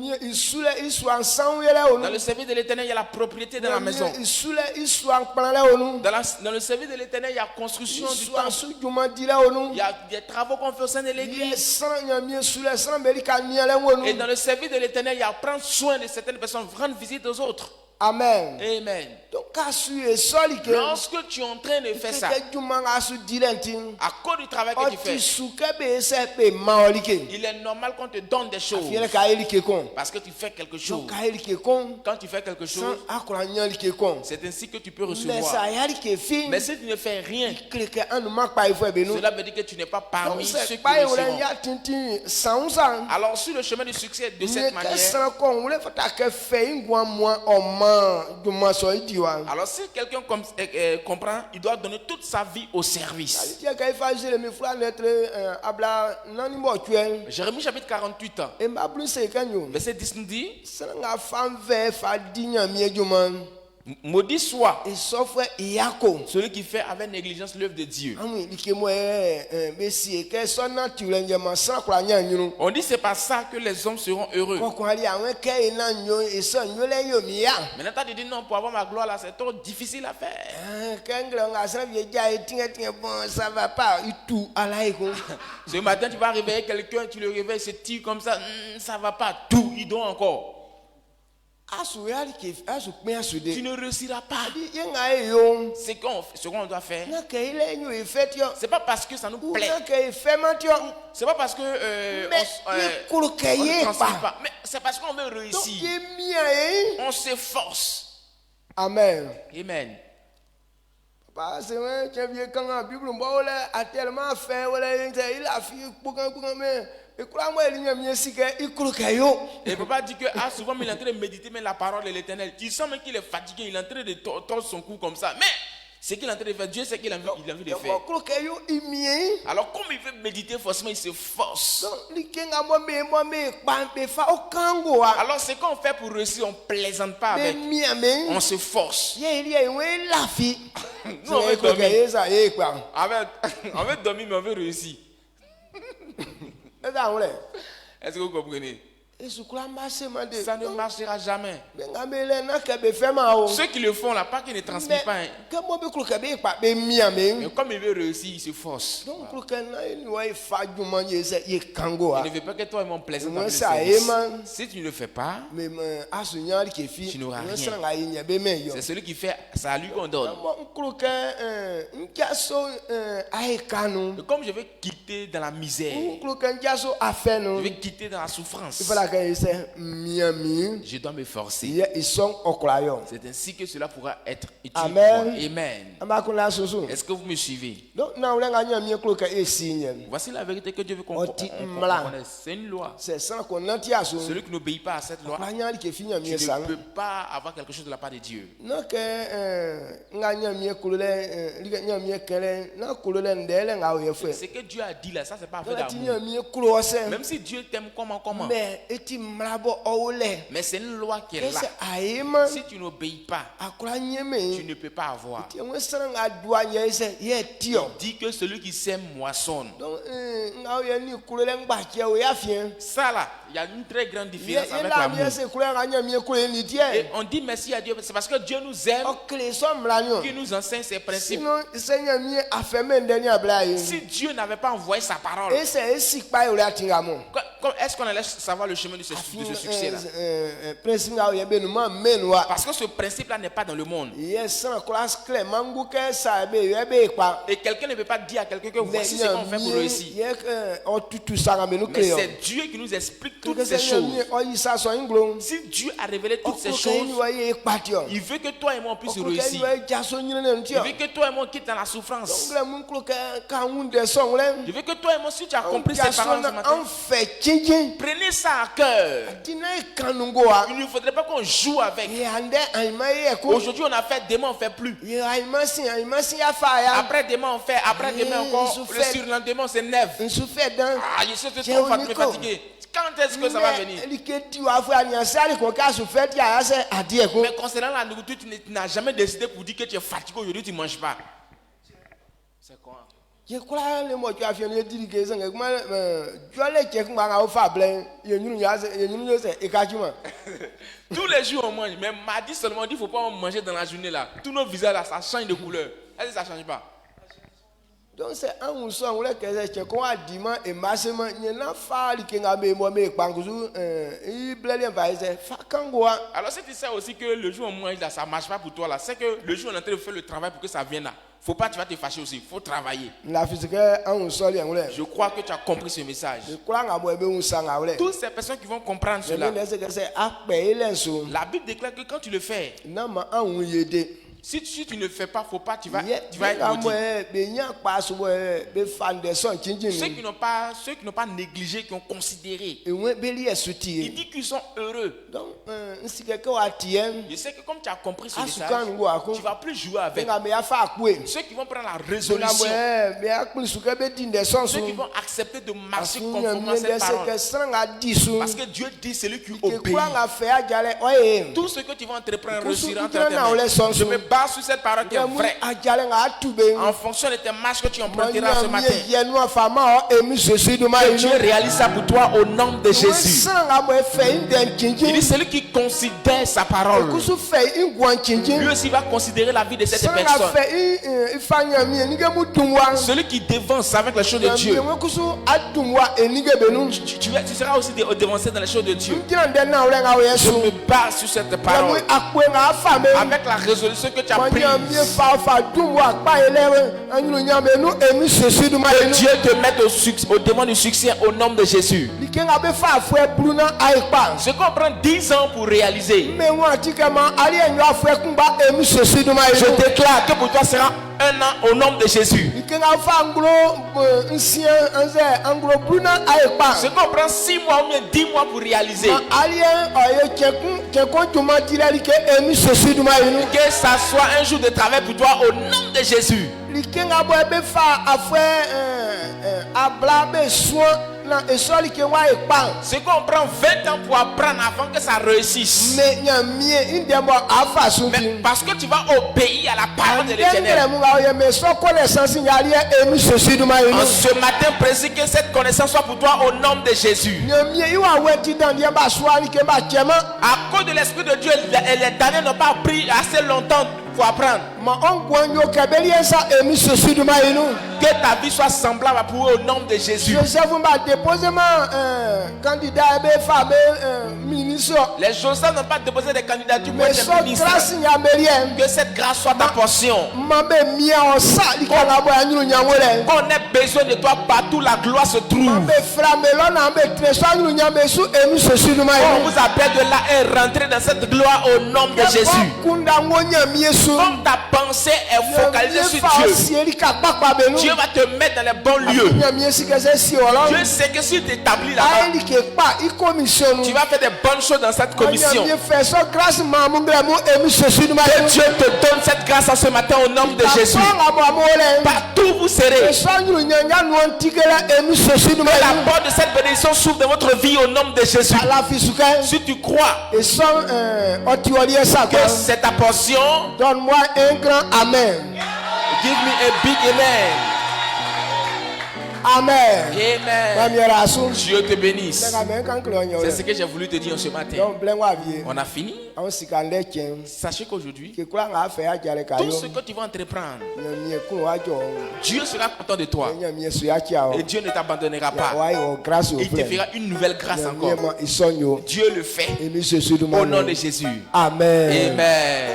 le service de l'Éternel, il y a la propriété dans la maison. Dans le service de l'Éternel, il y a la construction du temple. Il y a des travaux qu'on fait au sein de l'église. Et dans le service de l'Éternel, il y a prendre soin de certaines personnes, rendre visite aux autres. Amen. Amen. Lorsque tu es en train de faire ça, à cause du travail que tu fais, il est normal qu'on te donne des choses. Parce que tu fais quelque chose. Quand tu fais quelque chose, c'est ainsi que tu peux recevoir. Mais si tu ne fais rien, cela veut dire que tu n'es pas parmi ceux qui recevront. Alors sur le chemin du succès de cette manière, alors si quelqu'un comprend, il doit donner toute sa vie au service. Jérémie chapitre 48, verset 10 nous dit: maudit soit celui qui fait avec négligence l'œuvre de Dieu. On dit c'est par ça que les hommes seront heureux. Maintenant tu dis non, pour avoir ma gloire là c'est trop difficile à faire. Ce matin tu vas réveiller quelqu'un, tu le réveilles, se tire comme ça, ça va pas, tout, il doit encore. tu ne réussiras pas. Ce qu'on doit faire, c'est pas parce que ça nous plaît. C'est pas parce que on ne transmet pas. Mais c'est parce qu'on veut réussir. On s'efforce. Amen. Amen. C'est vrai, tu viens quand la Bible a tellement fait, il a fait et papa dit que souvent il est en train de méditer mais la parole de l'Éternel. Tu sens même qu'il est fatigué, il est en train de tordre son cou comme ça. Mais ce qu'il est en train de faire, Dieu sait qu'il a envie de faire. Alors comme il veut méditer, forcément il se force. Alors ce qu'on fait pour réussir, on ne plaisante pas avec. On se force. Nous on veut dormir. On veut dormir mais on veut réussir. Est-ce que vous comprenez? Ça ne marchera jamais. Ceux qui le font là, pas qu'ils ne transmettent pas. Mais comme il veut réussir, il se force. Il ne veut pas que toi et moi plaisant dans le service. Si tu ne le fais pas, tu n'auras rien. C'est celui qui fait, c'est à lui qu'on donne. Et comme je vais quitter dans la misère, je vais quitter dans la souffrance, je dois me forcer. C'est ainsi que cela pourra être utile. Amen. Amen. Est-ce que vous me suivez? Voici la vérité que Dieu veut qu'on connaisse. C'est une loi. Celui qui n'obéit pas à cette loi, tu ne peux pas avoir quelque chose de la part de Dieu. Ce que Dieu a dit là, ça c'est pas fait d'amour. Même si Dieu t'aime comment. Mais c'est une loi qui est là. Si tu n'obéis pas, tu ne peux pas avoir. Il dit que celui qui sème moissonne. Ça là, il y a une très grande différence avec l'amour. Et on dit merci à Dieu, c'est parce que Dieu nous aime qu'il nous enseigne ses principes. Si Dieu n'avait pas envoyé sa parole, est-ce qu'on allait savoir le chemin de ce succès là? Parce que ce principe là n'est pas dans le monde. Et quelqu'un ne peut pas dire à quelqu'un que voici ce qu'on fait pour réussir. Mais c'est Dieu qui nous explique toutes ces choses. Si Dieu a révélé toutes ces choses, il veut que toi et moi on puisse réussir. Il veut que toi et moi on quitte dans la souffrance. Il veut que toi et moi, si tu as compris ces paroles ce matin, prenez ça à cœur. Il ne faudrait pas qu'on joue avec. Aujourd'hui on a fait, demain on ne fait plus. Après demain on fait, après demain encore, le surlendemain c'est neuf. Je suis trop fatigué. Quand est-ce que ça va venir? Mais concernant la nourriture, tu n'as jamais décidé pour dire que tu es fatigué aujourd'hui, tu ne manges pas. C'est quoi? Tous les jours on mange, mais mardi seulement, il ne faut pas manger dans la journée là. Tous nos visages là, ça change de couleur. Est-ce que ça ne change pas? Donc c'est un mousson que c'est qu'on a dit et massivement il y a alors si tu sais aussi que le jour où on mange là ça marche pas pour toi là, c'est que le jour où on est en train de faire le travail pour que ça vienne là, faut pas tu vas te fâcher aussi, faut travailler. Je crois que tu as compris ce message. Toutes ces personnes qui vont comprendre cela, la Bible déclare que quand tu le fais, si tu ne le fais pas, faut pas, tu vas être maudit. Ceux qui n'ont pas négligé, qui ont considéré, il dit qu'ils sont heureux. Je sais que comme tu as compris ce message, tu ne vas plus jouer avec. Ceux qui vont prendre la résolution, ceux qui vont accepter de marcher conformément à cette parole. Parce que Dieu dit celui qui obéit. Tout ce que tu vas entreprendre réussira entre tes mains. Je me base sur cette parole qui est vraie. En fonction de tes marches que tu emprunteras ce matin. Que Dieu réalise ça pour toi au nom de Jésus. Il dit celui qui considère sa parole, lui aussi va considérer la vie de cette personne. Celui qui dévance avec les choses de Dieu, tu seras aussi devancé dans les choses de Dieu. Je me base sur cette parole avec la résolution que tu as prise. Que Dieu te mette au devant du succès au nom de Jésus. Ce qu'on prend 10 ans pour réaliser, je déclare que pour toi sera 1 an au nom de Jésus. Ce qu'on prend 6 mois ou bien 10 mois pour réaliser, que ça soit un jour de travail pour toi au nom de Jésus. Ce qu'on prend 20 ans pour apprendre avant que ça réussisse. Mais parce que tu vas obéir à la parole de l'Éternel. En ce matin précis, que cette connaissance soit pour toi au nom de Jésus. À cause de l'Esprit de Dieu, les damnés n'ont pas pris assez longtemps pour apprendre. Que ta vie soit semblable pour eux au nom de Jésus. Les Joseph n'ont pas déposé des candidatures pour être ministre. Que cette grâce soit ta portion. Qu'on ait besoin de toi partout, la gloire se trouve. On vous appelle de là et rentrer dans cette gloire au nom de Jésus. Comme ta pensée est focalisée sur Dieu, Dieu va te mettre dans les bons lieux. Dieu sait que si tu t'établis là-bas, tu vas faire des bonnes choses dans cette commission. Que Dieu te donne cette grâce en ce matin au nom de Jésus. Partout vous serez. Que la porte de cette bénédiction s'ouvre dans votre vie au nom de Jésus. Si tu crois que c'est ta portion, donne-moi un grand amen. Give me a big amen. Amen. Amen. Dieu te bénisse. C'est ce que j'ai voulu te dire ce matin. On a fini. Sachez qu'aujourd'hui, tout ce que tu vas entreprendre, Dieu sera content de toi. Et Dieu ne t'abandonnera pas. Il te fera une nouvelle grâce encore. Dieu le fait. Au nom de Jésus. Amen. Amen.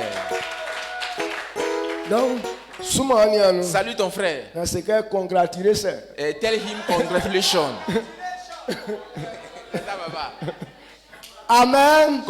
Donc, salut ton frère. Et tell him congratulations. Amen.